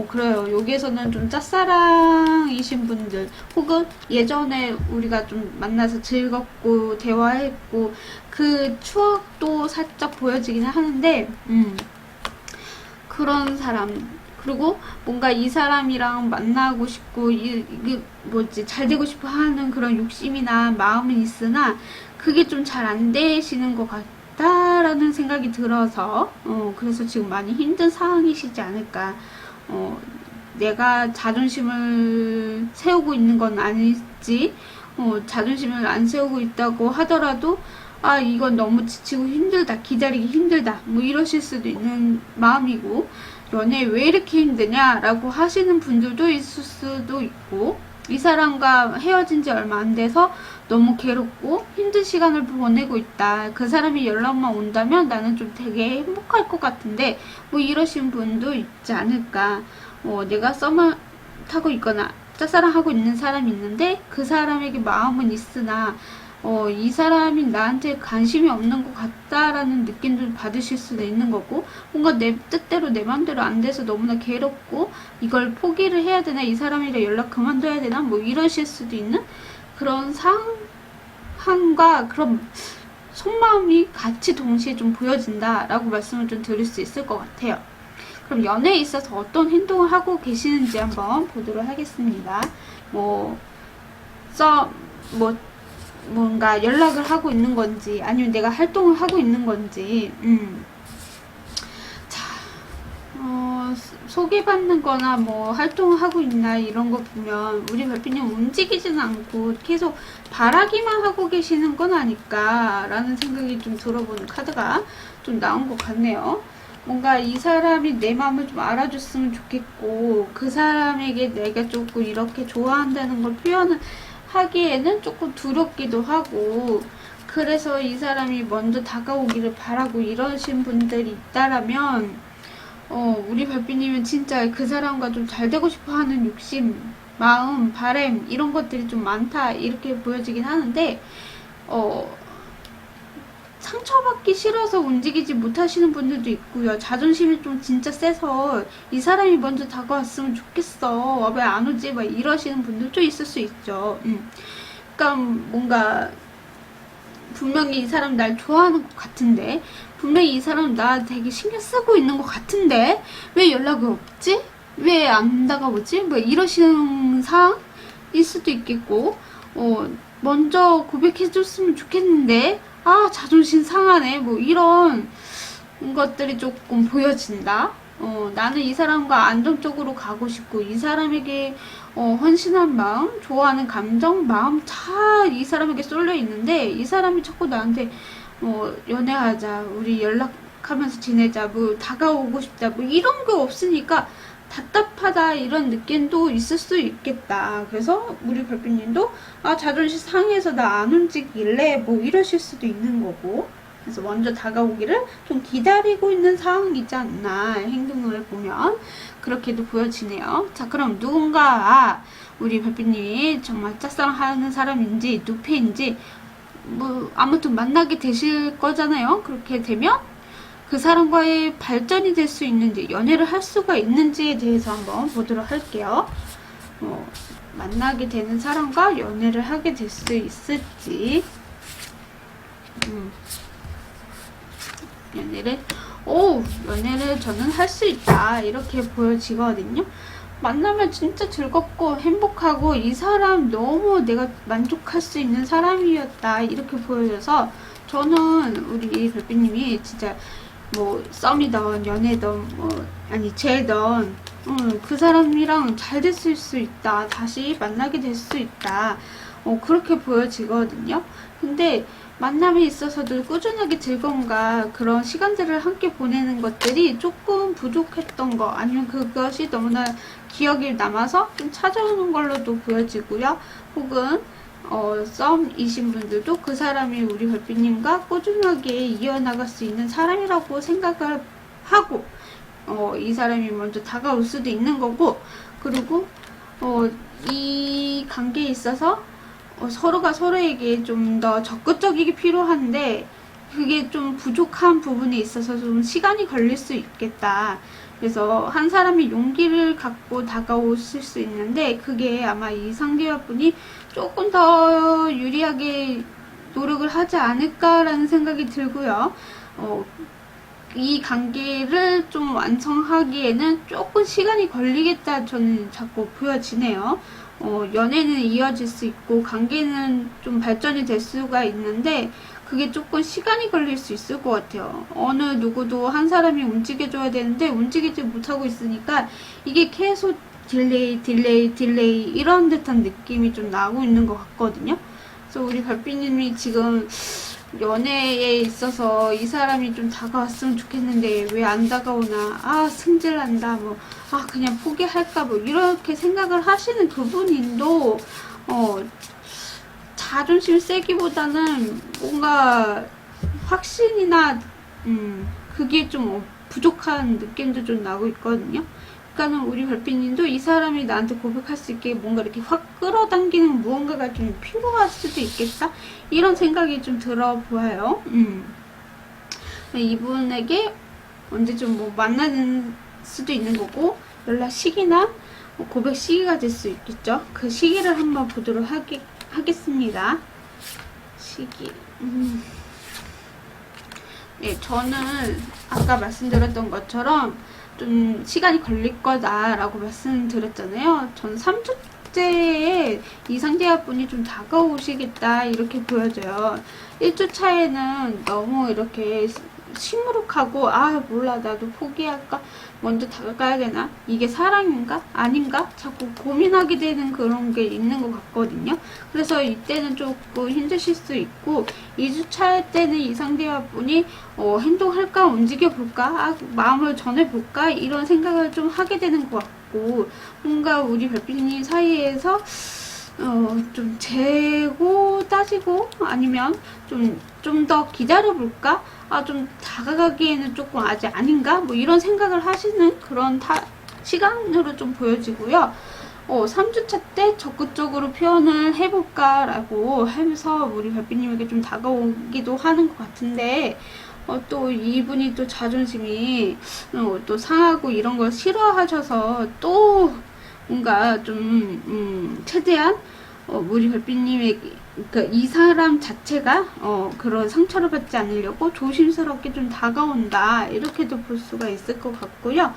그래요. 여기에서는 좀 짝사랑이신 분들, 혹은 예전에 우리가 좀 만나서 즐겁고 대화했고 그 추억도 살짝 보여지기는 하는데, 그런 사람, 그리고 뭔가 이 사람이랑 만나고 싶고 이게 뭐지 잘 되고 싶어 하는 그런 욕심이나 마음은 있으나 그게 좀 잘 안 되시는 것 같다라는 생각이 들어서 그래서 지금 많이 힘든 상황이시지 않을까. 내가 자존심을 세우고 있는 건 아니지, 자존심을 안 세우고 있다고 하더라도 이건 너무 지치고 힘들다, 기다리기 힘들다, 뭐 이러실 수도 있는 마음이고, 연애 왜 이렇게 힘드냐 라고 하시는 분들도 있을 수도 있고, 이 사람과 헤어진 지 얼마 안 돼서 너무 괴롭고 힘든 시간을 보내고 있다, 그 사람이 연락만 온다면 나는 좀 되게 행복할 것 같은데, 뭐 이러신 분도 있지 않을까. 내가 썸을 타고 있거나 짝사랑하고 있는 사람이 있는데 그 사람에게 마음은 있으나 이 사람이 나한테 관심이 없는 것 같다라는 느낌도 받으실 수도 있는 거고, 뭔가 내 뜻대로 내 맘대로 안 돼서 너무나 괴롭고 이걸 포기를 해야 되나, 이 사람이랑 연락 그만둬야 되나, 뭐 이러실 수도 있는 그런 상황과 그런 속마음이 같이 동시에 좀 보여진다라고 말씀을 좀 드릴 수 있을 것 같아요. 그럼 연애에 있어서 어떤 행동을 하고 계시는지 한번 보도록 하겠습니다. 뭔가 연락을 하고 있는 건지, 아니면 내가 활동을 하고 있는 건지, 자, 소개받는 거나 뭐 활동을 하고 있나 이런 거 보면 우리 별빛님 움직이지는 않고 계속 바라기만 하고 계시는 건 아닐까 라는 생각이 좀 들어보는 카드가 좀 나온 것 같네요. 뭔가 이 사람이 내 마음을 좀 알아줬으면 좋겠고, 그 사람에게 내가 조금 이렇게 좋아한다는 걸 표현을 하기에는 조금 두렵기도 하고, 그래서 이 사람이 먼저 다가오기를 바라고 이러신 분들이 있다라면, 우리 별빛님은 진짜 그 사람과 좀 잘 되고 싶어 하는 욕심, 마음, 바람, 이런 것들이 좀 많다, 이렇게 보여지긴 하는데, 상처받기 싫어서 움직이지 못하시는 분들도 있고요. 자존심이 좀 진짜 세서 이 사람이 먼저 다가왔으면 좋겠어. 왜 안 오지? 막 이러시는 분들도 있을 수 있죠. 그러니까 뭔가 분명히 이 사람 날 좋아하는 것 같은데, 분명히 이 사람 나 되게 신경 쓰고 있는 것 같은데 왜 연락이 없지? 왜 안 다가오지? 뭐 이러시는 상황일 수도 있겠고, 먼저 고백해줬으면 좋겠는데 자존심 상하네, 뭐 이런 것들이 조금 보여진다. 나는 이 사람과 안정적으로 가고 싶고, 이 사람에게 헌신한 마음, 좋아하는 감정, 마음 다 이 사람에게 쏠려 있는데, 이 사람이 자꾸 나한테 연애하자, 우리 연락하면서 지내자, 뭐 다가오고 싶다, 뭐 이런 게 없으니까 답답하다, 이런 느낌도 있을 수 있겠다. 그래서 우리 별빛님도 자존심 상해서 나 안 움직일래, 뭐 이러실 수도 있는 거고, 그래서 먼저 다가오기를 좀 기다리고 있는 상황이지 않나, 행동을 보면 그렇게도 보여지네요. 자, 그럼 누군가 우리 별빛님이 정말 짝사랑하는 사람인지 누페인지 뭐 아무튼 만나게 되실 거잖아요. 그렇게 되면 그 사람과의 발전이 될 수 있는지, 연애를 할 수가 있는지에 대해서 한번 보도록 할게요. 만나게 되는 사람과 연애를 하게 될 수 있을지. 연애를 저는 할 수 있다, 이렇게 보여지거든요. 만나면 진짜 즐겁고 행복하고 이 사람 너무 내가 만족할 수 있는 사람이었다, 이렇게 보여져서 저는 우리 별빛님이 진짜 뭐 썸이던 연애던 제던 그 사람이랑 잘 됐을 수 있다, 다시 만나게 될 수 있다, 그렇게 보여지거든요. 근데 만남에 있어서도 꾸준하게 즐거움과 그런 시간들을 함께 보내는 것들이 조금 부족했던 거, 아니면 그것이 너무나 기억에 남아서 좀 찾아오는 걸로도 보여지고요. 혹은 썸이신 분들도 그 사람이 우리 별빛님과 꾸준하게 이어나갈 수 있는 사람이라고 생각을 하고, 이 사람이 먼저 다가올 수도 있는 거고, 그리고 이 관계에 있어서 서로가 서로에게 좀 더 적극적이게 필요한데, 그게 좀 부족한 부분에 있어서 좀 시간이 걸릴 수 있겠다. 그래서 한 사람이 용기를 갖고 다가오실 수 있는데, 그게 아마 이 상대와분이 조금 더 유리하게 노력을 하지 않을까라는 생각이 들고요. 이 관계를 좀 완성하기에는 조금 시간이 걸리겠다, 저는 자꾸 보여지네요. 연애는 이어질 수 있고 관계는 좀 발전이 될 수가 있는데, 그게 조금 시간이 걸릴 수 있을 것 같아요. 어느 누구도 한 사람이 움직여줘야 되는데 움직이지 못하고 있으니까 이게 계속 딜레이 이런 듯한 느낌이 좀 나고 있는 것 같거든요. 그래서 우리 별빛님이 지금 연애에 있어서 이 사람이 좀 다가왔으면 좋겠는데 왜 안 다가오나, 승질난다, 뭐 그냥 포기할까, 뭐 이렇게 생각을 하시는 그분인도 자존심 세기보다는 뭔가 확신이나 그게 좀 부족한 느낌도 좀 나고 있거든요. 그러니까는 우리 별빛님도 이 사람이 나한테 고백할 수 있게 뭔가 이렇게 확 끌어당기는 무언가가 좀 필요할 수도 있겠다, 이런 생각이 좀 들어 보여요. 이분에게 언제 좀 뭐 만나는 수도 있는 거고, 연락 시기나 고백 시기가 될 수 있겠죠. 그 시기를 한번 보도록 하겠습니다. 시기. 예, 저는 아까 말씀드렸던 것처럼 좀 시간이 걸릴 거다라고 말씀드렸잖아요. 전 3주째에 이상대화 분이 좀 다가오시겠다 이렇게 보여져요. 1주 차에는 너무 이렇게 시무룩하고 몰라 나도 포기할까 먼저 다가가야 되나 이게 사랑인가 아닌가 자꾸 고민하게 되는 그런 게 있는 것 같거든요. 그래서 이때는 조금 힘드실 수 있고 2주 차 때는 이상대화 분이 행동할까 움직여볼까 마음을 전해볼까 이런 생각을 좀 하게 되는 것 같고 뭔가 우리 별빛님 사이에서 좀 재고 따지고 아니면 좀 더 기다려볼까? 좀 다가가기에는 조금 아직 아닌가? 뭐 이런 생각을 하시는 그런 시간으로 좀 보여지고요. 3주차 때 적극적으로 표현을 해볼까라고 하면서 우리 별빛님에게 좀 다가오기도 하는 것 같은데 또 이분이 또 자존심이 또 상하고 이런 걸 싫어하셔서 또 뭔가 좀 최대한 우리 별빛님에게 그러니까 이 사람 자체가 그런 상처를 받지 않으려고 조심스럽게 좀 다가온다 이렇게도 볼 수가 있을 것 같고요.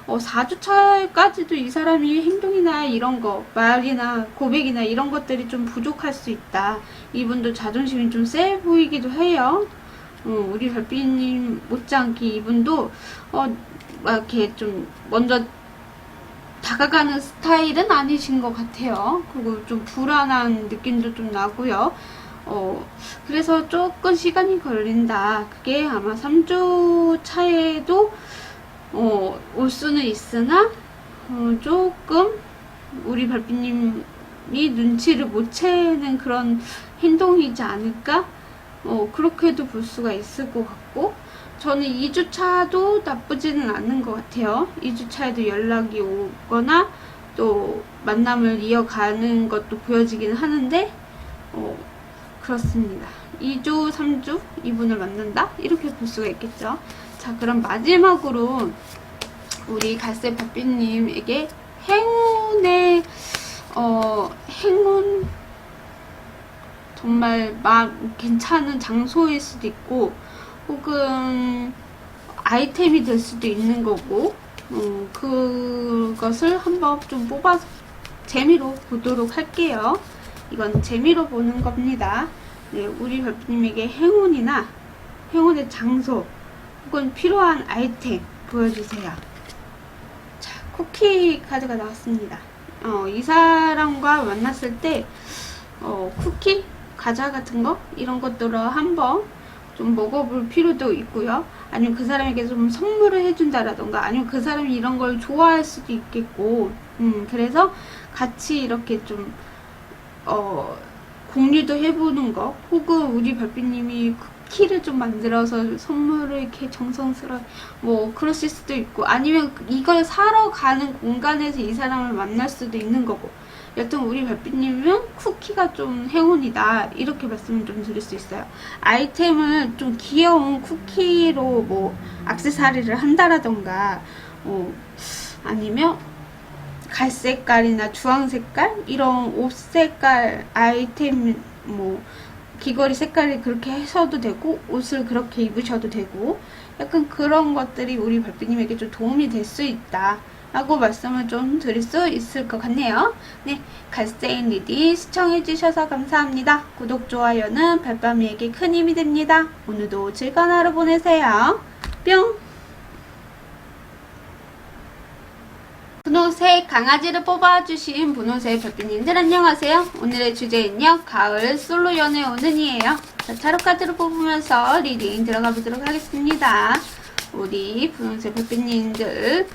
4주차까지도 이 사람이 행동이나 이런 거 말이나 고백이나 이런 것들이 좀 부족할 수 있다. 이분도 자존심이 좀 세 보이기도 해요. 우리 별빛님 못지않게 이분도 막 이렇게 좀 먼저 다가가는 스타일은 아니신 것 같아요. 그리고 좀 불안한 느낌도 좀 나고요. 그래서 조금 시간이 걸린다. 그게 아마 3주 차에도 올 수는 있으나 조금 우리 별빛님이 눈치를 못 채는 그런 행동이지 않을까? 그렇게도 볼 수가 있을 것 같고 저는 2주차도 나쁘지는 않은 것 같아요. 2주차에도 연락이 오거나 또 만남을 이어가는 것도 보여지긴 하는데 그렇습니다. 2주, 3주 이분을 만난다? 이렇게 볼 수가 있겠죠. 자, 그럼 마지막으로 우리 갈색 별빛님에게 행운 정말 괜찮은 장소일 수도 있고 혹은 아이템이 될 수도 있는 거고 그것을 한번 좀 뽑아서 재미로 보도록 할게요. 이건 재미로 보는 겁니다. 네, 우리 별빛님에게 행운의 장소 혹은 필요한 아이템 보여주세요. 자, 쿠키 카드가 나왔습니다. 이 사람과 만났을 때 쿠키, 과자 같은 거 이런 것들을 한번 좀 먹어볼 필요도 있고요. 아니면 그 사람에게 좀 선물을 해준다라던가 아니면 그 사람이 이런 걸 좋아할 수도 있겠고 그래서 같이 이렇게 좀 공유도 해보는 거 혹은 우리 별빛님이 쿠키를 좀 만들어서 선물을 이렇게 정성스럽게 뭐 그러실 수도 있고 아니면 이걸 사러 가는 공간에서 이 사람을 만날 수도 있는 거고 여튼 우리 별빛님은 쿠키가 좀 행운이다 이렇게 말씀을 좀 드릴 수 있어요. 아이템을 좀 귀여운 쿠키로 뭐 액세서리를 한다라던가 아니면 갈색깔이나 주황색깔 이런 옷 색깔 아이템 뭐 귀걸이 색깔이 그렇게 하셔도 되고 옷을 그렇게 입으셔도 되고 약간 그런 것들이 우리 별빛님에게 좀 도움이 될 수 있다 라고 말씀을 좀 드릴 수 있을 것 같네요. 네, 갈색 리디 시청해주셔서 감사합니다. 구독, 좋아요는 별밤이에게 큰 힘이 됩니다. 오늘도 즐거운 하루 보내세요. 뿅! 분홍색 강아지를 뽑아주신 분홍색 별빛님들 안녕하세요. 오늘의 주제는요. 가을 솔로 연애 오는이에요. 자, 타로 카드를 뽑으면서 리딩 들어가 보도록 하겠습니다. 우리 분홍색 별빛님들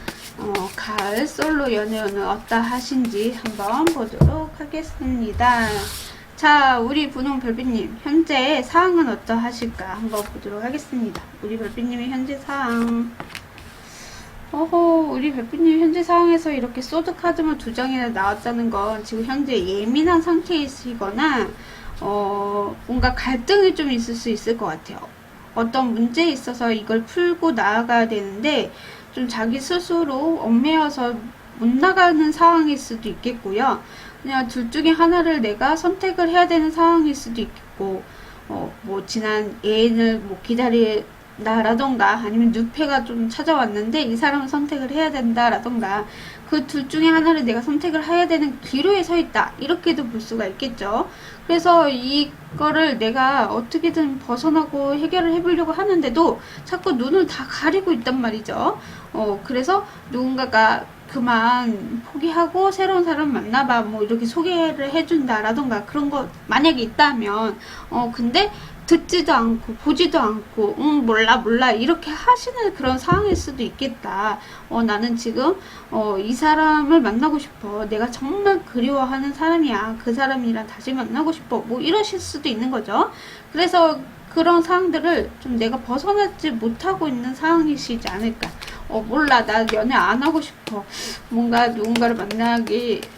가을 솔로 연애 오는 어떠하신지 한번 보도록 하겠습니다. 자, 우리 분홍 별빛님 현재 상황은 어떠하실까 한번 보도록 하겠습니다. 우리 별빛님의 현재 상황 우리 별빛님 현재 상황에서 이렇게 소드 카드만 2장이나 나왔다는 건 지금 현재 예민한 상태이시거나 뭔가 갈등이 좀 있을 수 있을 것 같아요. 어떤 문제에 있어서 이걸 풀고 나아가야 되는데 좀 자기 스스로 얽매여서 못 나가는 상황일 수도 있겠고요. 그냥 둘 중에 하나를 내가 선택을 해야 되는 상황일 수도 있겠고 뭐 지난 애인을 뭐 나라던가 아니면 누페가 좀 찾아왔는데 이 사람을 선택을 해야 된다라던가 그 둘 중에 하나를 내가 선택을 해야 되는 기로에 서 있다 이렇게도 볼 수가 있겠죠. 그래서 이거를 내가 어떻게든 벗어나고 해결을 해보려고 하는데도 자꾸 눈을 다 가리고 있단 말이죠. 그래서 누군가가 그만 포기하고 새로운 사람 만나봐 뭐 이렇게 소개를 해준다라던가 그런 거 만약에 있다면 근데 듣지도 않고 보지도 않고 몰라 이렇게 하시는 그런 상황일 수도 있겠다. 나는 지금 이 사람을 만나고 싶어. 내가 정말 그리워하는 사람이야. 그 사람이랑 다시 만나고 싶어. 뭐 이러실 수도 있는 거죠. 그래서 그런 상황들을 좀 내가 벗어나지 못하고 있는 상황이시지 않을까. 몰라. 나 연애 안 하고 싶어. 뭔가 누군가를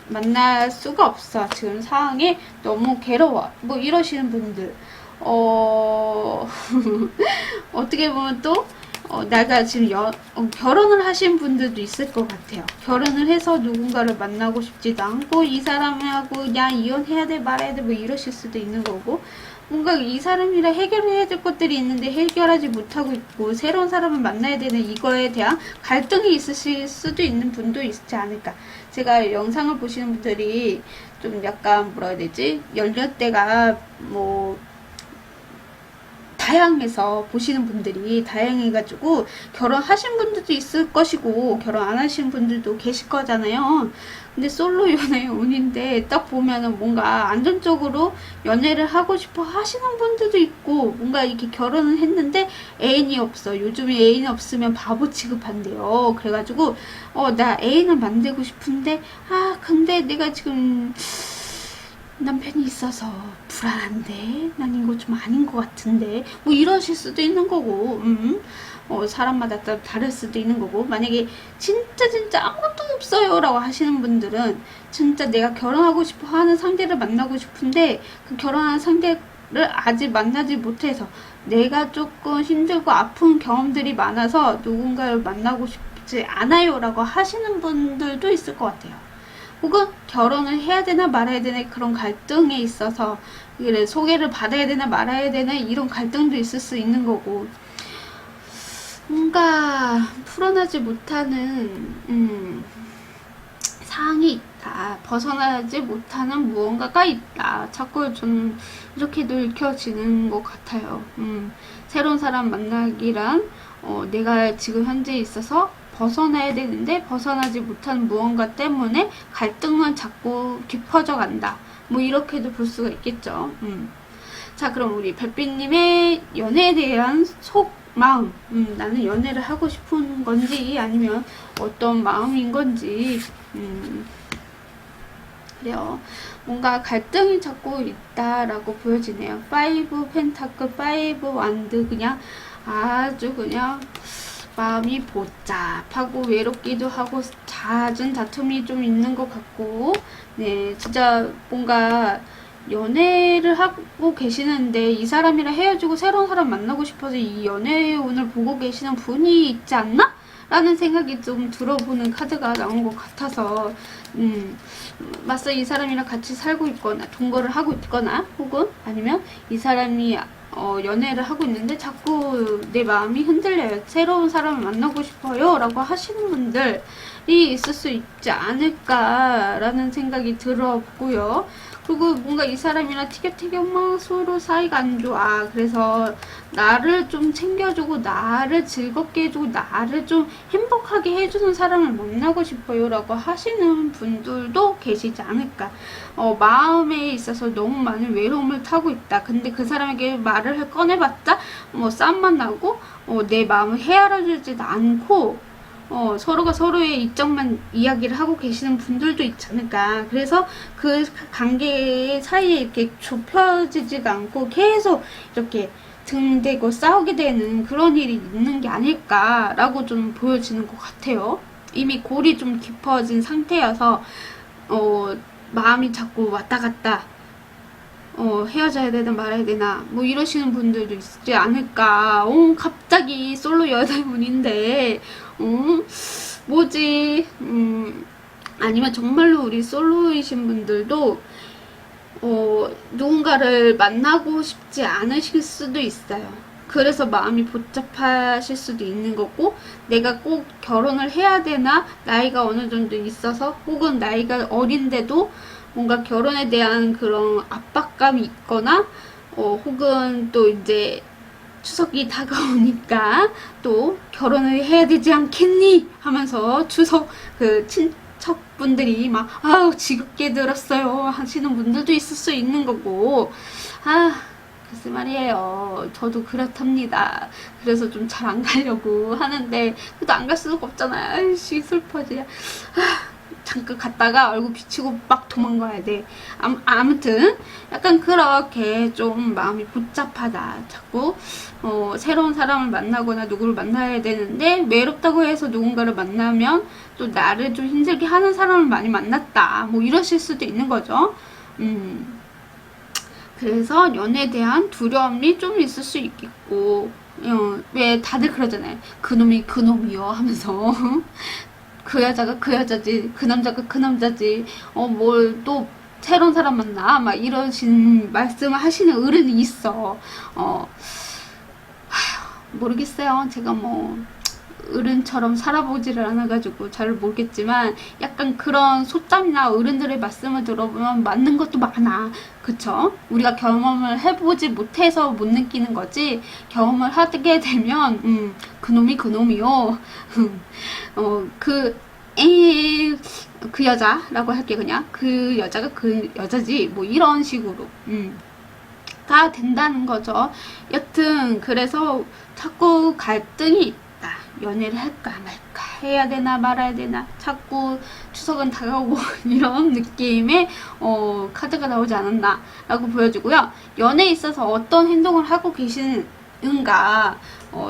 만날 수가 없어. 지금 상황이 너무 괴로워. 뭐 이러시는 분들. 어떻게 보면 또, 내가 지금 결혼을 하신 분들도 있을 것 같아요. 결혼을 해서 누군가를 만나고 싶지도 않고, 이 사람하고, 야, 이혼해야 돼, 말아야 돼, 뭐 이러실 수도 있는 거고, 뭔가 이 사람이랑 해결해야 될 것들이 있는데 해결하지 못하고 있고, 새로운 사람을 만나야 되는 이거에 대한 갈등이 있으실 수도 있는 분도 있지 않을까. 제가 영상을 보시는 분들이 좀 약간 뭐라 해야 되지? 연령대가 뭐, 다양해서 보시는 분들이 다양해가지고 결혼하신 분들도 있을 것이고 결혼 안 하신 분들도 계실 거잖아요. 근데 솔로 연애 운인데 딱 보면은 뭔가 안정적으로 연애를 하고 싶어 하시는 분들도 있고 뭔가 이렇게 결혼을 했는데 애인이 없어. 요즘에 애인 없으면 바보 취급한대요. 그래가지고 나 애인을 만들고 싶은데 근데 내가 지금 남편이 있어서 불안한데 난 이거 좀 아닌 것 같은데 뭐 이러실 수도 있는 거고 사람마다 또 다를 수도 있는 거고 만약에 진짜 아무것도 없어요 라고 하시는 분들은 진짜 내가 결혼하고 싶어 하는 상대를 만나고 싶은데 그 결혼한 상대를 아직 만나지 못해서 내가 조금 힘들고 아픈 경험들이 많아서 누군가를 만나고 싶지 않아요 라고 하시는 분들도 있을 것 같아요. 혹은 결혼을 해야 되나 말아야 되나 그런 갈등에 있어서 그래 소개를 받아야 되나 말아야 되나 이런 갈등도 있을 수 있는 거고 뭔가 풀어나지 못하는 상황이 있다. 벗어나지 못하는 무언가가 있다. 자꾸 좀 이렇게도 읽혀지는 것 같아요. 새로운 사람 만나기란 내가 지금 현재 있어서 벗어나야 되는데 벗어나지 못하는 무언가 때문에 갈등은 자꾸 깊어져 간다. 뭐 이렇게도 볼 수가 있겠죠. 자, 그럼 우리 별빛님의 연애에 대한 속마음, 나는 연애를 하고 싶은 건지 아니면 어떤 마음인 건지 그래요. 뭔가 갈등이 자꾸 있다라고 보여지네요. 5 펜타클, 5 완드 그냥 아주 그냥 마음이 복잡하고 외롭기도 하고 잦은 다툼이 좀 있는 것 같고 네 진짜 뭔가 연애를 하고 계시는데 이 사람이랑 헤어지고 새로운 사람 만나고 싶어서 이 연애의 운을 보고 계시는 분이 있지 않나? 라는 생각이 좀 들어보는 카드가 나온 것 같아서 맞서 이 사람이랑 같이 살고 있거나 동거를 하고 있거나 혹은 아니면 이 사람이 연애를 하고 있는데 자꾸 내 마음이 흔들려요. 새로운 사람을 만나고 싶어요. 라고 하시는 분들이 있을 수 있지 않을까라는 생각이 들었고요. 그리고 뭔가 이 사람이랑 티격태격 막 서로 사이가 안 좋아. 그래서 나를 좀 챙겨주고 나를 즐겁게 해주고 나를 좀 행복하게 해주는 사람을 만나고 싶어요 라고 하시는 분들도 계시지 않을까. 마음에 있어서 너무 많은 외로움을 타고 있다. 근데 그 사람에게 말을 꺼내봤자 뭐 싸움만 나고 내 마음을 헤아려주지도 않고 서로가 서로의 이점만 이야기를 하고 계시는 분들도 있지 않을까. 그래서 그 관계 사이에 이렇게 좁혀지지가 않고 계속 이렇게 등대고 싸우게 되는 그런 일이 있는 게 아닐까라고 좀 보여지는 것 같아요. 이미 골이 좀 깊어진 상태여서 마음이 자꾸 왔다 갔다 헤어져야 되나 말아야 되나 뭐 이러시는 분들도 있지 않을까. 갑자기 솔로 여자분인데 뭐지 아니면 정말로 우리 솔로이신 분들도 누군가를 만나고 싶지 않으실 수도 있어요. 그래서 마음이 복잡하실 수도 있는 거고, 내가 꼭 결혼을 해야 되나, 나이가 어느 정도 있어서, 혹은 나이가 어린데도 뭔가 결혼에 대한 그런 압박감이 있거나, 혹은 또 이제 추석이 다가오니까 또 결혼을 해야 되지 않겠니? 하면서 추석 그 친척분들이 막 아우 지겹게 들었어요 하시는 분들도 있을 수 있는 거고, 글쎄 말이에요. 저도 그렇답니다. 그래서 좀 잘 안 가려고 하는데, 그래도 안 갈 수가 없잖아요. 아이씨, 슬퍼지. 잠깐 갔다가 얼굴 비치고 막 도망가야 돼. 아무튼, 약간 그렇게 좀 마음이 복잡하다. 자꾸, 새로운 사람을 만나거나 누구를 만나야 되는데, 외롭다고 해서 누군가를 만나면 또 나를 좀 힘들게 하는 사람을 많이 만났다. 뭐 이러실 수도 있는 거죠. 그래서 연애에 대한 두려움이 좀 있을 수 있겠고, 왜 다들 그러잖아요. 그놈이 그놈이요 하면서. 그 여자가 그 여자지, 그 남자가 그 남자지, 뭘 또 새로운 사람 만나, 막 이러신 말씀을 하시는 어른이 있어. 모르겠어요. 제가 뭐, 어른처럼 살아보지를 않아가지고 잘 모르겠지만, 약간 그런 소짬이나 어른들의 말씀을 들어보면 맞는 것도 많아. 그쵸? 우리가 경험을 해보지 못해서 못 느끼는 거지, 경험을 하게 되면, 그놈이 그놈이요. 그 여자라고 할게, 그냥. 그 여자가 그 여자지. 뭐 이런 식으로. 다 된다는 거죠. 여튼, 그래서 자꾸 갈등이 있다. 연애를 할까 말까, 해야 되나 말아야 되나, 자꾸 추석은 다가오고 이런 느낌의 카드가 나오지 않았나 라고 보여지고요. 연애에 있어서 어떤 행동을 하고 계시는가,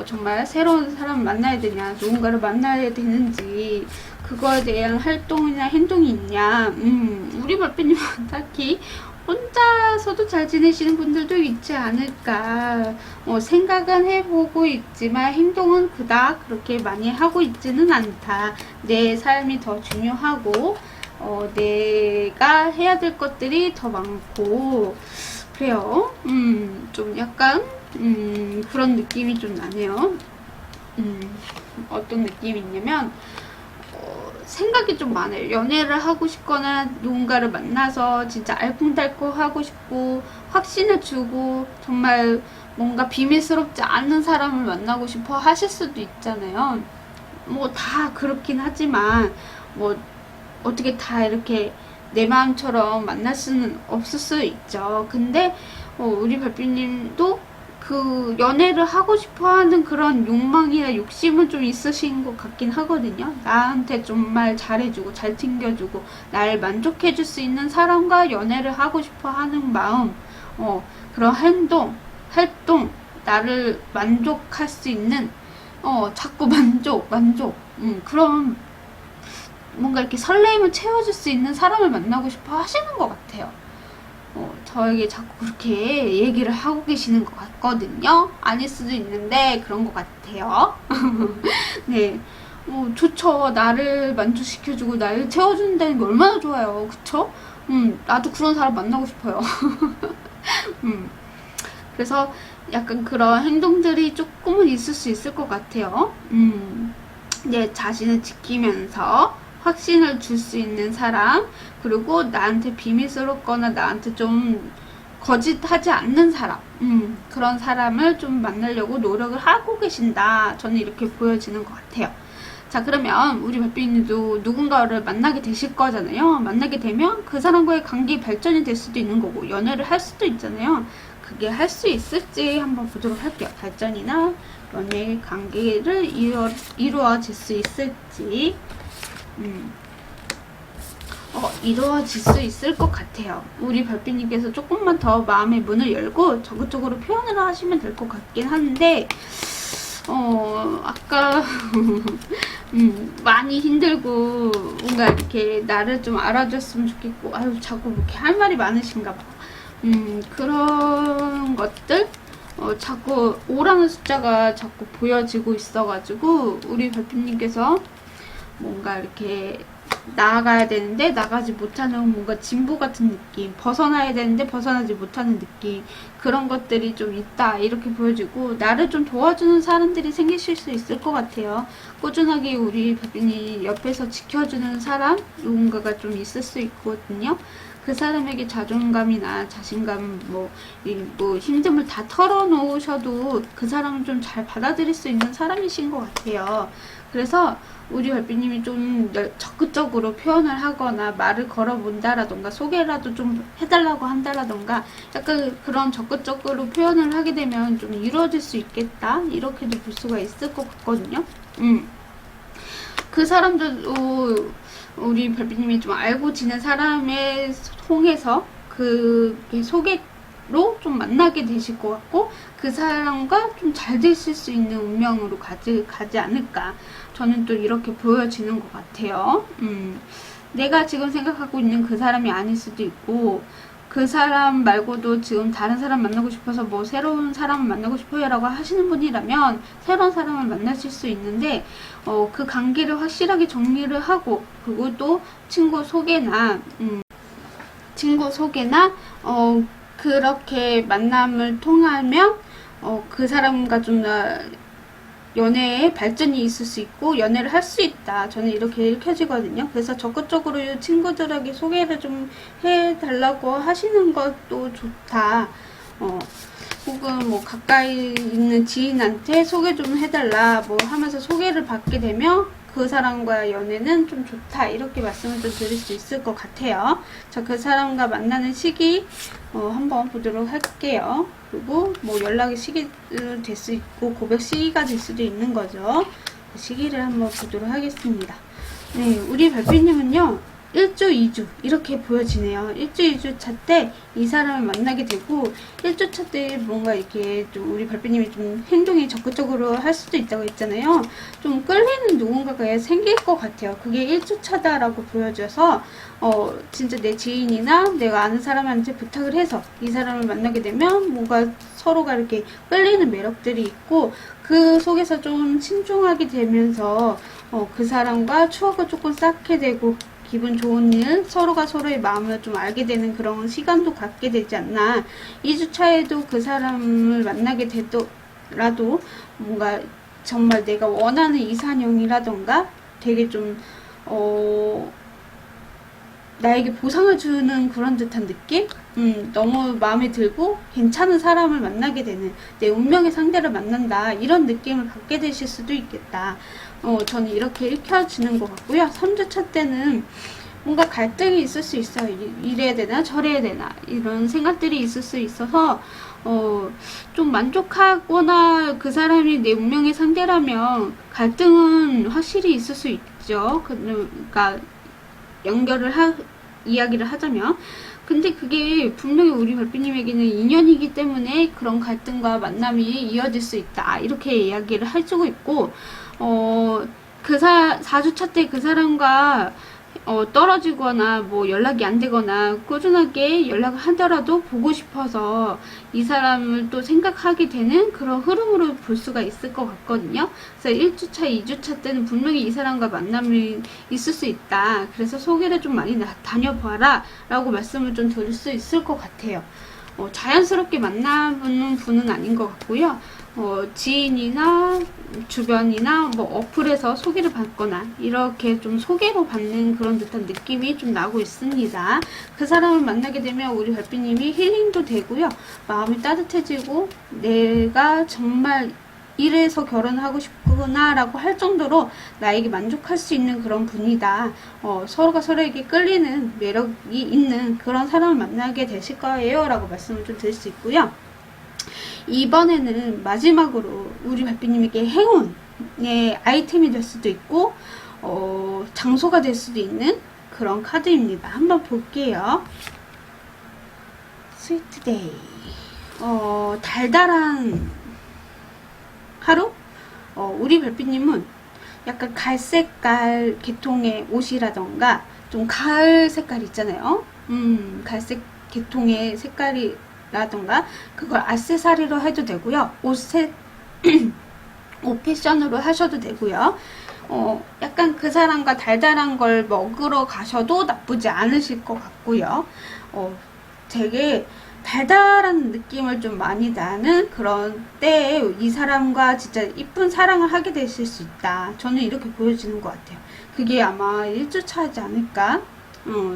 정말 새로운 사람을 만나야 되냐, 누군가를 만나야 되는지, 그거에 대한 활동이나 행동이 있냐. 우리 별빛님은 딱히 혼자서도 잘 지내시는 분들도 있지 않을까. 생각은 해보고 있지만 행동은 그닥 그렇게 많이 하고 있지는 않다. 내 삶이 더 중요하고, 내가 해야 될 것들이 더 많고, 그래요. 좀 약간, 그런 느낌이 좀 나네요. 어떤 느낌이 있냐면, 생각이 좀 많아요. 연애를 하고 싶거나 누군가를 만나서 진짜 알콩달콩 하고 싶고, 확신을 주고 정말 뭔가 비밀스럽지 않은 사람을 만나고 싶어 하실 수도 있잖아요. 뭐 다 그렇긴 하지만, 뭐 어떻게 다 이렇게 내 마음처럼 만날 수는 없을 수 있죠. 근데 우리 별빛님도 그 연애를 하고 싶어 하는 그런 욕망이나 욕심은 좀 있으신 것 같긴 하거든요. 나한테 정말 잘해주고 잘 챙겨주고 날 만족해줄 수 있는 사람과 연애를 하고 싶어 하는 마음, 그런 행동, 활동, 나를 만족할 수 있는, 자꾸 만족, 그런 뭔가 이렇게 설레임을 채워줄 수 있는 사람을 만나고 싶어 하시는 것 같아요. 저에게 자꾸 그렇게 얘기를 하고 계시는 것 같거든요. 아닐 수도 있는데 그런 것 같아요. 네, 좋죠. 나를 만족시켜주고 나를 채워준다는 게 얼마나 좋아요. 그쵸? 나도 그런 사람 만나고 싶어요. 그래서 약간 그런 행동들이 조금은 있을 수 있을 것 같아요. 내 자신을 지키면서 확신을 줄 수 있는 사람, 그리고 나한테 비밀스럽거나 나한테 좀 거짓하지 않는 사람, 그런 사람을 좀 만나려고 노력을 하고 계신다. 저는 이렇게 보여지는 것 같아요. 자, 그러면 우리 별빛님도 누군가를 만나게 되실 거잖아요. 만나게 되면 그 사람과의 관계 발전이 될 수도 있는 거고, 연애를 할 수도 있잖아요. 그게 할 수 있을지 한번 보도록 할게요. 발전이나 연애 관계를 이루어질 수 있을지. 이루어질 수 있을 것 같아요. 우리 별빛님께서 조금만 더 마음의 문을 열고 적극적으로 표현을 하시면 될 것 같긴 한데, 아까 많이 힘들고 뭔가 이렇게 나를 좀 알아줬으면 좋겠고, 아유 자꾸 이렇게 할 말이 많으신가 봐. 그런 것들, 자꾸 5라는 숫자가 자꾸 보여지고 있어가지고 우리 별빛님께서 뭔가 이렇게 나아가야 되는데 나가지 못하는 뭔가 진보 같은 느낌, 벗어나야 되는데 벗어나지 못하는 느낌, 그런 것들이 좀 있다 이렇게 보여지고, 나를 좀 도와주는 사람들이 생기실 수 있을 것 같아요. 꾸준하게 우리 별빛이 옆에서 지켜주는 사람 누군가가 좀 있을 수 있거든요. 그 사람에게 자존감이나 자신감, 뭐 힘듦을 다 털어놓으셔도 그 사람은 좀 잘 받아들일 수 있는 사람이신 것 같아요. 그래서 우리 별빛님이 좀 적극적으로 표현을 하거나 말을 걸어본다라던가 소개라도 좀 해달라고 한다라던가 약간 그런 적극적으로 표현을 하게 되면 좀 이루어질 수 있겠다, 이렇게도 볼 수가 있을 것 같거든요. 그 사람들도 우리 별빛님이 좀 알고 지낸 사람에 통해서 그 소개로 좀 만나게 되실 것 같고, 그 사람과 좀 잘 되실 수 있는 운명으로 가지 않을까, 저는 또 이렇게 보여지는 것 같아요. 내가 지금 생각하고 있는 그 사람이 아닐 수도 있고, 그 사람 말고도 지금 다른 사람 만나고 싶어서 뭐 새로운 사람을 만나고 싶어요 라고 하시는 분이라면 새로운 사람을 만나실 수 있는데, 그 관계를 확실하게 정리를 하고, 그리고 또 친구 소개나 그렇게 만남을 통하면 그 사람과 좀 연애에 발전이 있을 수 있고 연애를 할 수 있다, 저는 이렇게 읽혀지거든요. 그래서 적극적으로 이 친구들에게 소개를 좀 해달라고 하시는 것도 좋다. 혹은 뭐 가까이 있는 지인한테 소개 좀 해달라 뭐 하면서 소개를 받게 되면 그 사람과의 연애는 좀 좋다, 이렇게 말씀을 좀 드릴 수 있을 것 같아요. 자, 그 사람과 만나는 시기 한번 보도록 할게요. 그리고 뭐 연락의 시기도 될 수 있고 고백 시기가 될 수도 있는 거죠. 그 시기를 한번 보도록 하겠습니다. 네, 우리 별빛님은요 1주, 2주 이렇게 보여지네요. 1주, 2주 차 때 이 사람을 만나게 되고, 1주 차 때 뭔가 이렇게 좀 우리 별빛님이 좀 행동이 적극적으로 할 수도 있다고 했잖아요. 좀 끌리는 누군가가 생길 것 같아요. 그게 1주 차다라고 보여져서 진짜 내 지인이나 내가 아는 사람한테 부탁을 해서 이 사람을 만나게 되면 뭔가 서로가 이렇게 끌리는 매력들이 있고, 그 속에서 좀 친중하게 되면서 그 사람과 추억을 조금 쌓게 되고 기분 좋은 일, 서로가 서로의 마음을 좀 알게 되는 그런 시간도 갖게 되지 않나. 2주 차에도 그 사람을 만나게 되더라도 뭔가 정말 내가 원하는 이상형이라던가 되게 좀 나에게 보상을 주는 그런 듯한 느낌? 너무 마음에 들고 괜찮은 사람을 만나게 되는, 내 운명의 상대를 만난다, 이런 느낌을 갖게 되실 수도 있겠다. 저는 이렇게 읽혀지는 것 같고요. 3주차 때는 뭔가 갈등이 있을 수 있어요. 이래야 되나 저래야 되나 이런 생각들이 있을 수 있어서 좀 만족하거나 그 사람이 내 운명의 상대라면 갈등은 확실히 있을 수 있죠. 그러니까 이야기를 하자면. 근데 그게 분명히 우리 별빛님에게는 인연이기 때문에 그런 갈등과 만남이 이어질 수 있다, 이렇게 이야기를 해주고 있고, 4주차 때 그 사람과 떨어지거나 뭐 연락이 안 되거나 꾸준하게 연락을 하더라도 보고 싶어서 이 사람을 또 생각하게 되는 그런 흐름으로 볼 수가 있을 것 같거든요. 그래서 1주차, 2주차 때는 분명히 이 사람과 만남이 있을 수 있다. 그래서 소개를 좀 많이 다녀봐라 라고 말씀을 좀 드릴 수 있을 것 같아요. 자연스럽게 만나보는 분은 아닌 것 같고요. 지인이나 주변이나 뭐 어플에서 소개를 받거나 이렇게 좀 소개로 받는 그런 듯한 느낌이 좀 나고 있습니다. 그 사람을 만나게 되면 우리 별빛님이 힐링도 되고요. 마음이 따뜻해지고 내가 정말 이래서 결혼하고 싶구나 라고 할 정도로 나에게 만족할 수 있는 그런 분이다. 서로가 서로에게 끌리는 매력이 있는 그런 사람을 만나게 되실 거예요 라고 말씀을 좀 드릴 수 있고요. 이번에는 마지막으로 우리 별빛님에게 행운의 아이템이 될 수도 있고 장소가 될 수도 있는 그런 카드입니다. 한번 볼게요. 스위트데이, 달달한 하루? 우리 별빛님은 약간 갈색깔 계통의 옷이라던가 좀 가을 색깔 있잖아요. 갈색 계통의 색깔이라던가 그걸 액세서리로 해도 되고요. 옷 패션으로 하셔도 되고요. 약간 약간 그 사람과 달달한 걸 먹으러 가셔도 나쁘지 않으실 것 같고요. 되게 달달한 느낌을 좀 많이 나는 그런 때에 이 사람과 진짜 이쁜 사랑을 하게 되실 수 있다. 저는 이렇게 보여지는 것 같아요. 그게 아마 1주차이지 않을까?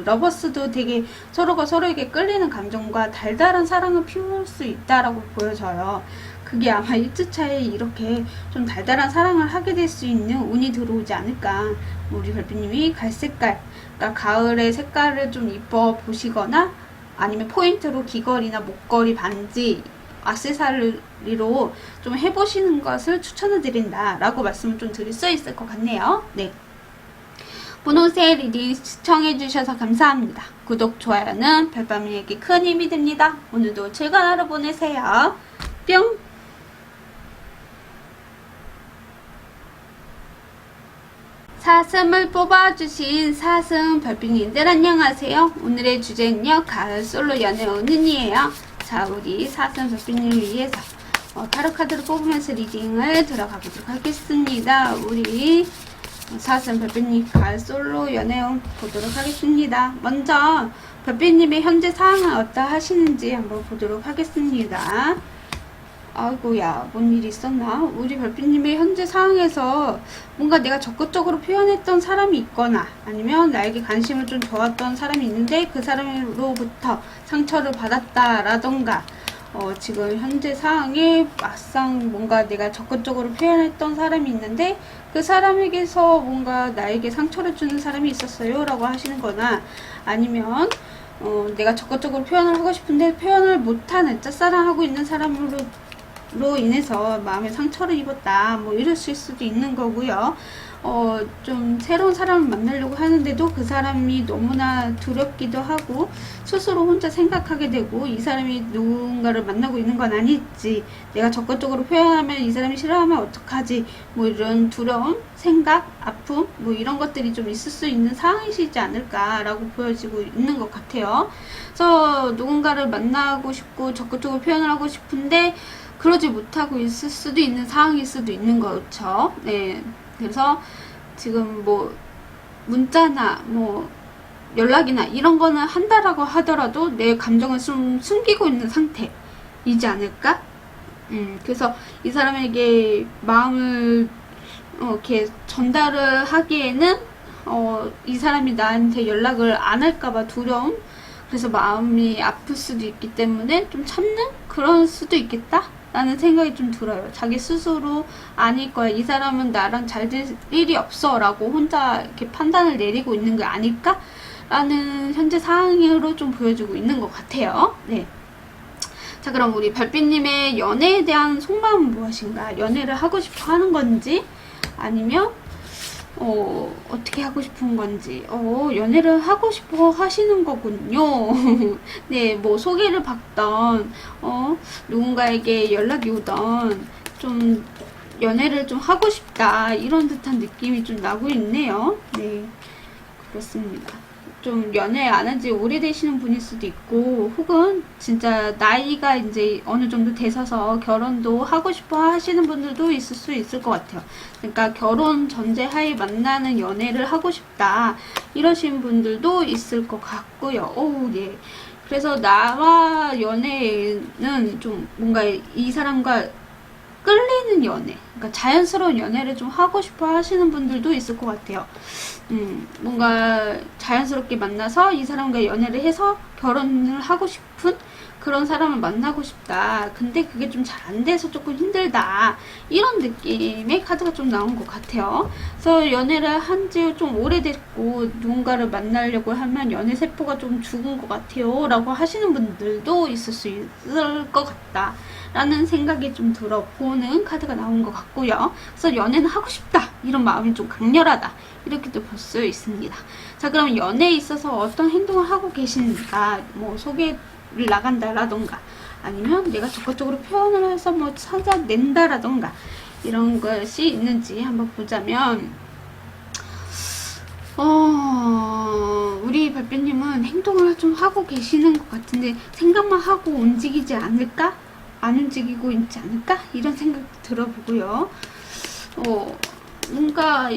러버스도 되게 서로가 서로에게 끌리는 감정과 달달한 사랑을 피울 수 있다라고 보여져요. 그게 아마 1주차에 이렇게 좀 달달한 사랑을 하게 될 수 있는 운이 들어오지 않을까. 우리 별빛님이 갈색깔, 그러니까 가을의 색깔을 좀 입어 보시거나 아니면 포인트로 귀걸이나 목걸이, 반지, 액세서리로 좀 해보시는 것을 추천을 드린다라고 말씀을 좀 드릴 수 있을 것 같네요. 네. 분홍새 리딩 시청해주셔서 감사합니다. 구독, 좋아요는 별밤이에게 큰 힘이 됩니다. 오늘도 즐거운 하루 보내세요. 뿅! 사슴을 뽑아주신 사슴 별빛님들 안녕하세요. 오늘의 주제는요, 가을 솔로 연애 운이에요. 자, 우리 사슴 별빛님을 위해서 타로 카드를 뽑으면서 리딩을 들어가 보도록 하겠습니다. 우리 사슴 별빛님 가을 솔로 연애운 보도록 하겠습니다. 먼저 별빛님의 현재 상황은 어떠하시는지 한번 보도록 하겠습니다. 아이고야, 뭔 일이 있었나? 우리 별빛님의 현재 상황에서 뭔가 내가 적극적으로 표현했던 사람이 있거나 아니면 나에게 관심을 좀 줘왔던 사람이 있는데 그 사람으로부터 상처를 받았다라던가 지금 현재 상황에 막상 뭔가 내가 적극적으로 표현했던 사람이 있는데 그 사람에게서 뭔가 나에게 상처를 주는 사람이 있었어요 라고 하시는 거나 아니면 내가 적극적으로 표현을 하고 싶은데 표현을 못하는 짝사랑하고 있는 사람으로 인해서 마음에 상처를 입었다 뭐 이러실 수도 있는 거고요. 좀 새로운 사람을 만나려고 하는데도 그 사람이 너무나 두렵기도 하고 스스로 혼자 생각하게 되고 이 사람이 누군가를 만나고 있는 건 아닐지, 내가 적극적으로 표현하면 이 사람이 싫어하면 어떡하지, 뭐 이런 두려움, 생각, 아픔 뭐 이런 것들이 좀 있을 수 있는 상황이시지 않을까라고 보여지고 있는 것 같아요. 그래서 누군가를 만나고 싶고 적극적으로 표현을 하고 싶은데 그러지 못하고 있을 수도 있는 상황일 수도 있는 거죠. 네. 그래서 지금 뭐 문자나 뭐 연락이나 이런 거는 한다라고 하더라도 내 감정을 좀 숨기고 있는 상태이지 않을까? 그래서 이 사람에게 마음을 이렇게 전달을 하기에는 이 사람이 나한테 연락을 안 할까봐 두려움, 그래서 마음이 아플 수도 있기 때문에 좀 참는 그런 수도 있겠다 라는 생각이 좀 들어요. 자기 스스로 아닐 거야, 이 사람은 나랑 잘 될 일이 없어 라고 혼자 이렇게 판단을 내리고 있는 게 아닐까 라는 현재 상황으로 좀 보여주고 있는 것 같아요. 네. 자, 그럼 우리 별빛님의 연애에 대한 속마음은 무엇인가? 연애를 하고 싶어 하는 건지 아니면 어떻게 하고 싶은 건지, 연애를 하고 싶어 하시는 거군요. 네, 뭐 소개를 받던, 누군가에게 연락이 오던, 좀 연애를 좀 하고 싶다, 이런 듯한 느낌이 좀 나고 있네요. 네, 그렇습니다. 좀 연애 안 한 지 오래되시는 분일 수도 있고, 혹은 진짜 나이가 이제 어느 정도 되셔서 결혼도 하고 싶어 하시는 분들도 있을 수 있을 것 같아요. 그러니까 결혼 전제하에 만나는 연애를 하고 싶다 이러신 분들도 있을 것 같고요. 오, 예. 그래서 나와 연애는 좀 뭔가 이 사람과 끌리는 연애, 그러니까 자연스러운 연애를 좀 하고 싶어 하시는 분들도 있을 것 같아요. 뭔가 자연스럽게 만나서 이 사람과 연애를 해서 결혼을 하고 싶은 그런 사람을 만나고 싶다. 근데 그게 좀 잘 안 돼서 조금 힘들다. 이런 느낌의 카드가 좀 나온 것 같아요. 그래서 연애를 한 지 좀 오래됐고 누군가를 만나려고 하면 연애 세포가 좀 죽은 것 같아요 라고 하시는 분들도 있을 수 있을 것 같다 라는 생각이 좀 들어보는 카드가 나온 것 같고요. 그래서 연애는 하고 싶다 이런 마음이 좀 강렬하다 이렇게도 볼 수 있습니다. 자, 그럼 연애에 있어서 어떤 행동을 하고 계시는가, 뭐 소개를 나간다라던가 아니면 내가 적극적으로 표현을 해서 뭐 찾아낸다라던가 이런 것이 있는지 한번 보자면, 우리 별빛님은 행동을 좀 하고 계시는 것 같은데 생각만 하고 움직이지 않을까? 안 움직이고 있지 않을까? 이런 생각도 들어보고요. 뭔가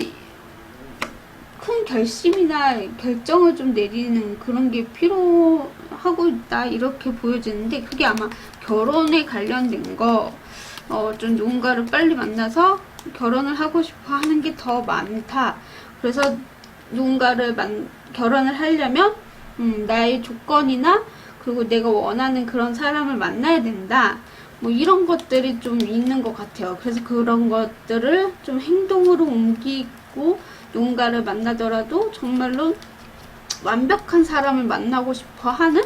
결심이나 결정을 좀 내리는 그런 게 필요하고 있다 이렇게 보여지는데, 그게 아마 결혼에 관련된 거, 좀 누군가를 빨리 만나서 결혼을 하고 싶어 하는 게 더 많다. 그래서 누군가를 결혼을 하려면 나의 조건이나 그리고 내가 원하는 그런 사람을 만나야 된다. 뭐 이런 것들이 좀 있는 것 같아요. 그래서 그런 것들을 좀 행동으로 옮기고, 누군가를 만나더라도 정말로 완벽한 사람을 만나고 싶어 하는,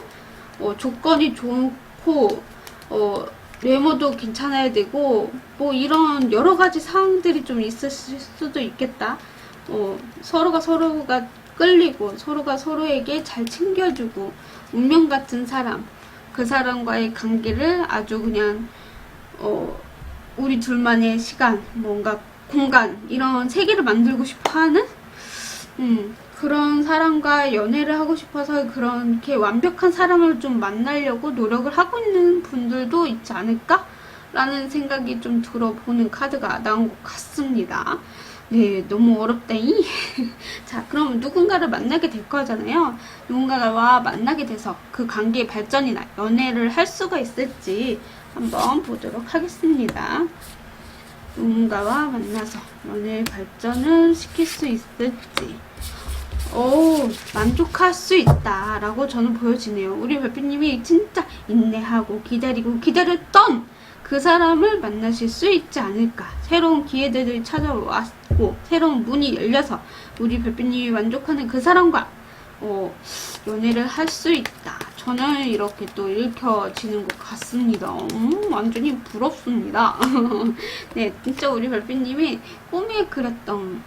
조건이 좋고, 외모도 괜찮아야 되고, 뭐 이런 여러 가지 사항들이 좀 있을 수도 있겠다. 서로가 끌리고, 서로가 서로에게 잘 챙겨주고, 운명 같은 사람, 그 사람과의 관계를 아주 그냥 우리 둘만의 시간, 뭔가 공간, 이런 세계를 만들고 싶어 하는 그런 사람과 연애를 하고 싶어서 그렇게 완벽한 사람을 좀 만나려고 노력을 하고 있는 분들도 있지 않을까? 라는 생각이 좀 들어보는 카드가 나온 것 같습니다. 네, 너무 어렵다잉. 자, 그럼 누군가를 만나게 될 거잖아요. 누군가와 만나게 돼서 그 관계의 발전이나 연애를 할 수가 있을지 한번 보도록 하겠습니다. 누군가와 만나서 연애 발전을 시킬 수 있을지. 만족할 수 있다라고 저는 보여지네요. 우리 별빛님이 진짜 인내하고 기다렸던 그 사람을 만나실 수 있지 않을까. 새로운 기회들이 찾아왔고, 새로운 문이 열려서 우리 별빛님이 만족하는 그 사람과 연애를 할 수 있다. 저는 이렇게 또 읽혀지는 것 같습니다. 완전히 부럽습니다. 네, 진짜 우리 별빛님이 꿈에 그렸던,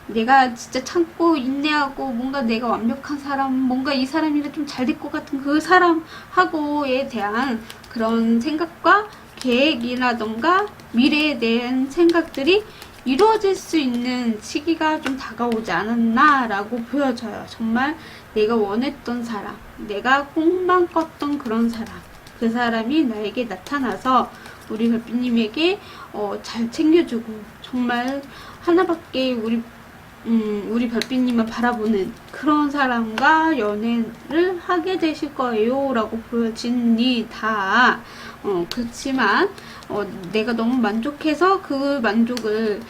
내가 진짜 참고 인내하고 뭔가 내가 완벽한 사람, 뭔가 이 사람이랑 좀 잘 될 것 같은 그 사람하고에 대한 그런 생각과 계획이라던가 미래에 대한 생각들이 이루어질 수 있는 시기가 좀 다가오지 않았나 라고 보여져요. 정말 내가 원했던 사람, 내가 꿈만 꿨던 그런 사람, 그 사람이 나에게 나타나서 우리 별빛님에게 잘 챙겨주고, 정말 하나밖에 우리 별빛님을 바라보는 그런 사람과 연애를 하게 되실 거예요 라고 보여집니다. 그렇지만 내가 너무 만족해서 그 만족을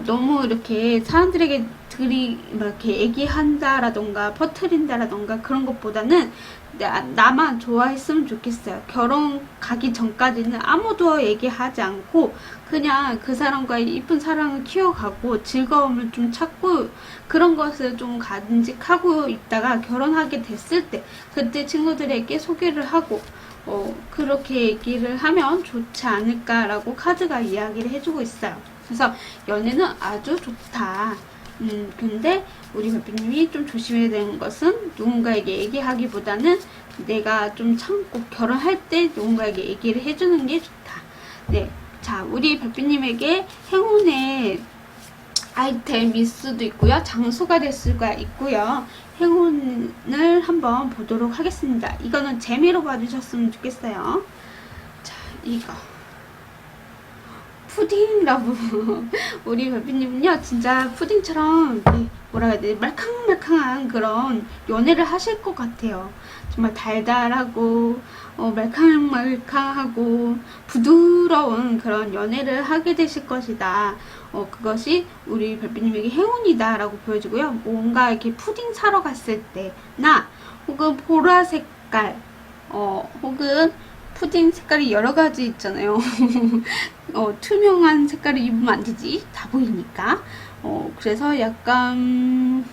너무 이렇게 사람들에게 이렇게 얘기한다라던가 퍼뜨린다라던가 그런 것보다는 나만 좋아했으면 좋겠어요. 결혼 가기 전까지는 아무도 얘기하지 않고 그냥 그 사람과의 이쁜 사랑을 키워가고 즐거움을 좀 찾고 그런 것을 좀 간직하고 있다가 결혼하게 됐을 때 그때 친구들에게 소개를 하고 그렇게 얘기를 하면 좋지 않을까라고 카드가 이야기를 해주고 있어요. 그래서 연애는 아주 좋다. 근데 우리 별빛님이 좀 조심해야 되는 것은 누군가에게 얘기하기보다는 내가 좀 참고 결혼할 때 누군가에게 얘기를 해주는 게 좋다. 네, 자, 우리 별빛님에게 행운의 아이템일 수도 있고요. 장소가 될 수가 있고요. 행운을 한번 보도록 하겠습니다. 이거는 재미로 봐주셨으면 좋겠어요. 자, 이거 푸딩라고 우리 별빛님은요 진짜 푸딩처럼 뭐라 해야 돼, 말캉말캉한 그런 연애를 하실 것 같아요. 정말 달달하고 말캉말캉하고 부드러운 그런 연애를 하게 되실 것이다. 그것이 우리 별빛님에게 행운이다 라고 보여지고요. 뭔가 이렇게 푸딩 사러 갔을 때나 혹은 보라 색깔 혹은 푸딩 색깔이 여러 가지 있잖아요. 투명한 색깔을 입으면 안 되지. 다 보이니까. 그래서 약간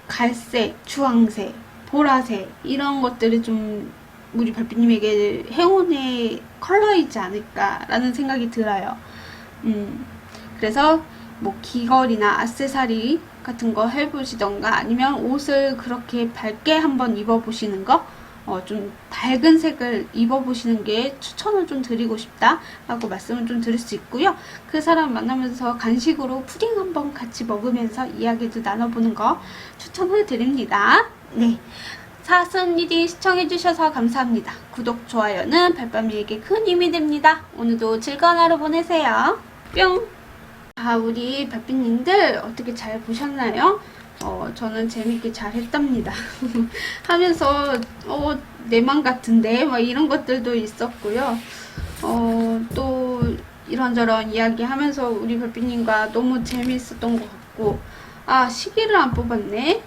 갈색, 주황색, 보라색 이런 것들이 좀 우리 별빛님에게 행운의 컬러이지 않을까라는 생각이 들어요. 그래서 뭐 귀걸이나 액세서리 같은 거 해보시던가 아니면 옷을 그렇게 밝게 한번 입어보시는 거, 좀 밝은 색을 입어보시는 게 추천을 좀 드리고 싶다 라고 말씀을 좀 드릴 수 있고요. 그 사람 만나면서 간식으로 푸딩 한번 같이 먹으면서 이야기도 나눠보는 거 추천을 드립니다. 네, 사슴일이 시청해주셔서 감사합니다. 구독, 좋아요는 별밤이에게 큰 힘이 됩니다. 오늘도 즐거운 하루 보내세요. 뿅! 아, 우리 별빛님들 어떻게 잘 보셨나요? 저는 재밌게 잘 했답니다. 하면서, 내 맘 같은데, 막 이런 것들도 있었고요. 또, 이런저런 이야기 하면서 우리 별빛님과 너무 재밌었던 것 같고, 아, 시계를 안 뽑았네?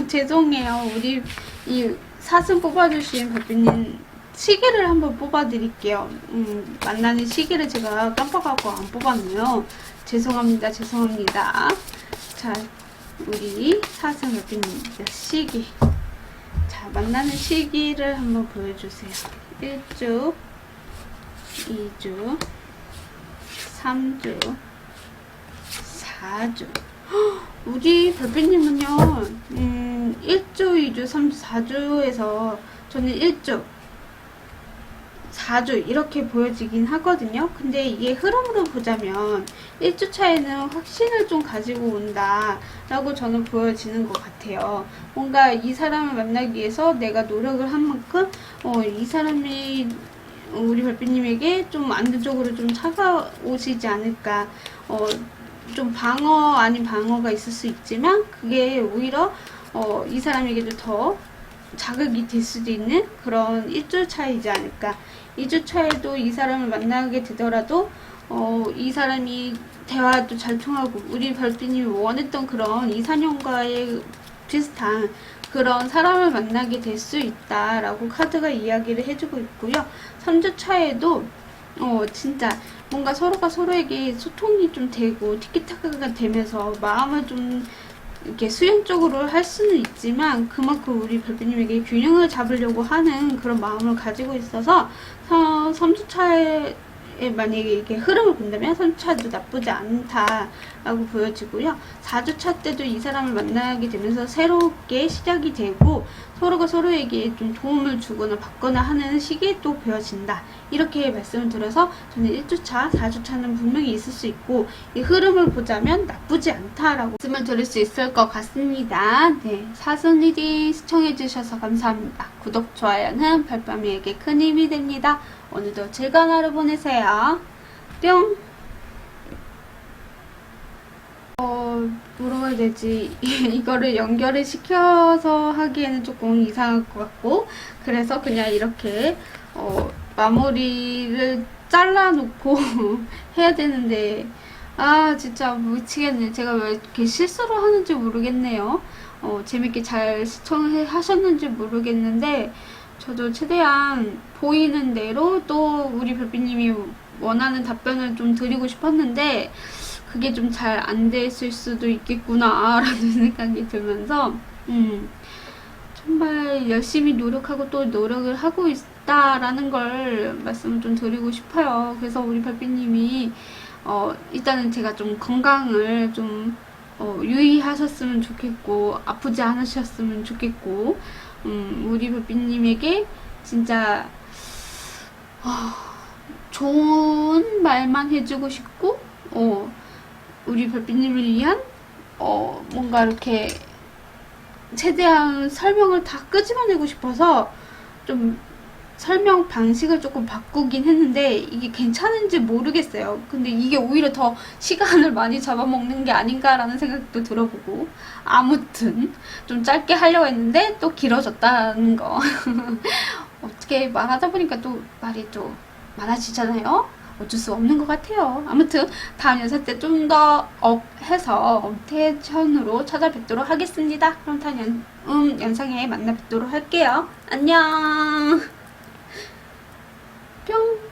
죄송해요. 우리 이 사슴 뽑아주신 별빛님 시계를 한번 뽑아드릴게요. 만나는 시계를 제가 깜빡하고 안 뽑았네요. 죄송합니다. 죄송합니다. 자, 우리 사슴 별빛님 시계. 자, 만나는 시기를 한번 보여주세요. 1주, 2주, 3주, 4주. 우리 별빛님은요, 1주, 2주, 3주, 4주에서 저는 1주, 4주 이렇게 보여지긴 하거든요. 근데 이게 흐름으로 보자면 1주 차에는 확신을 좀 가지고 온다 라고 저는 보여지는 것 같아요. 뭔가 이 사람을 만나기 위해서 내가 노력을 한 만큼 이 사람이 우리 별빛님에게 좀 안정적으로 좀 차가오시지 않을까. 좀 방어 아닌 방어가 있을 수 있지만 그게 오히려 이 사람에게도 더 자극이 될 수도 있는 그런 1주 차이지 않을까. 2주 차에도 이 사람을 만나게 되더라도 이 사람이 대화도 잘 통하고 우리 별빛님이 원했던 그런 이상형과의 비슷한 그런 사람을 만나게 될 수 있다라고 카드가 이야기를 해주고 있고요. 3주 차에도 진짜 뭔가 서로가 서로에게 소통이 좀 되고 티키타카가 되면서 마음을 좀 이렇게 수용적으로 할 수는 있지만 그만큼 우리 별빛님에게 균형을 잡으려고 하는 그런 마음을 가지고 있어서 3주차에 만약에 이렇게 흐름을 본다면 3주차도 나쁘지 않다라고 보여지고요. 4주차 때도 이 사람을 만나게 되면서 새롭게 시작이 되고 서로가 서로에게 좀 도움을 주거나 받거나 하는 시기에 또 보여진다. 이렇게 말씀을 드려서 저는 1주차, 4주차는 분명히 있을 수 있고 이 흐름을 보자면 나쁘지 않다라고 말씀을 드릴 수 있을 것 같습니다. 네, 사순 리딩 시청해주셔서 감사합니다. 구독, 좋아요는 별밤이에게 큰 힘이 됩니다. 오늘도 즐거운 하루 보내세요. 뿅! 뭐라고 해야 되지? 이거를 연결을 시켜서 하기에는 조금 이상할 것 같고 그래서 그냥 이렇게 마무리를 잘라놓고 해야 되는데 아 진짜 미치겠네. 제가 왜 이렇게 실수를 하는지 모르겠네요. 재밌게 잘 시청하셨는지 모르겠는데 저도 최대한 보이는 대로 또 우리 별빛님이 원하는 답변을 좀 드리고 싶었는데 그게 좀 잘 안 됐을 수도 있겠구나 라는 생각이 들면서 정말 열심히 노력하고 또 노력을 하고 있다라는 걸 말씀을 좀 드리고 싶어요. 그래서 우리 별빛님이 일단은 제가 좀 건강을 좀 유의하셨으면 좋겠고 아프지 않으셨으면 좋겠고 우리 별빛님에게 진짜 좋은 말만 해주고 싶고 우리 별빛님을 위한 뭔가 이렇게 최대한 설명을 다 끄집어내고 싶어서 좀 설명 방식을 조금 바꾸긴 했는데 이게 괜찮은지 모르겠어요. 근데 이게 오히려 더 시간을 많이 잡아먹는 게 아닌가라는 생각도 들어보고 아무튼 좀 짧게 하려고 했는데 또 길어졌다는 거 어떻게 말하다 보니까 또 말이 또 많아지잖아요. 어쩔 수 없는 것 같아요. 아무튼 다음 영상 때 좀 더 업해서 업텐션으로 찾아뵙도록 하겠습니다. 그럼 다음 영상에 만나 뵙도록 할게요. 안녕. 뿅.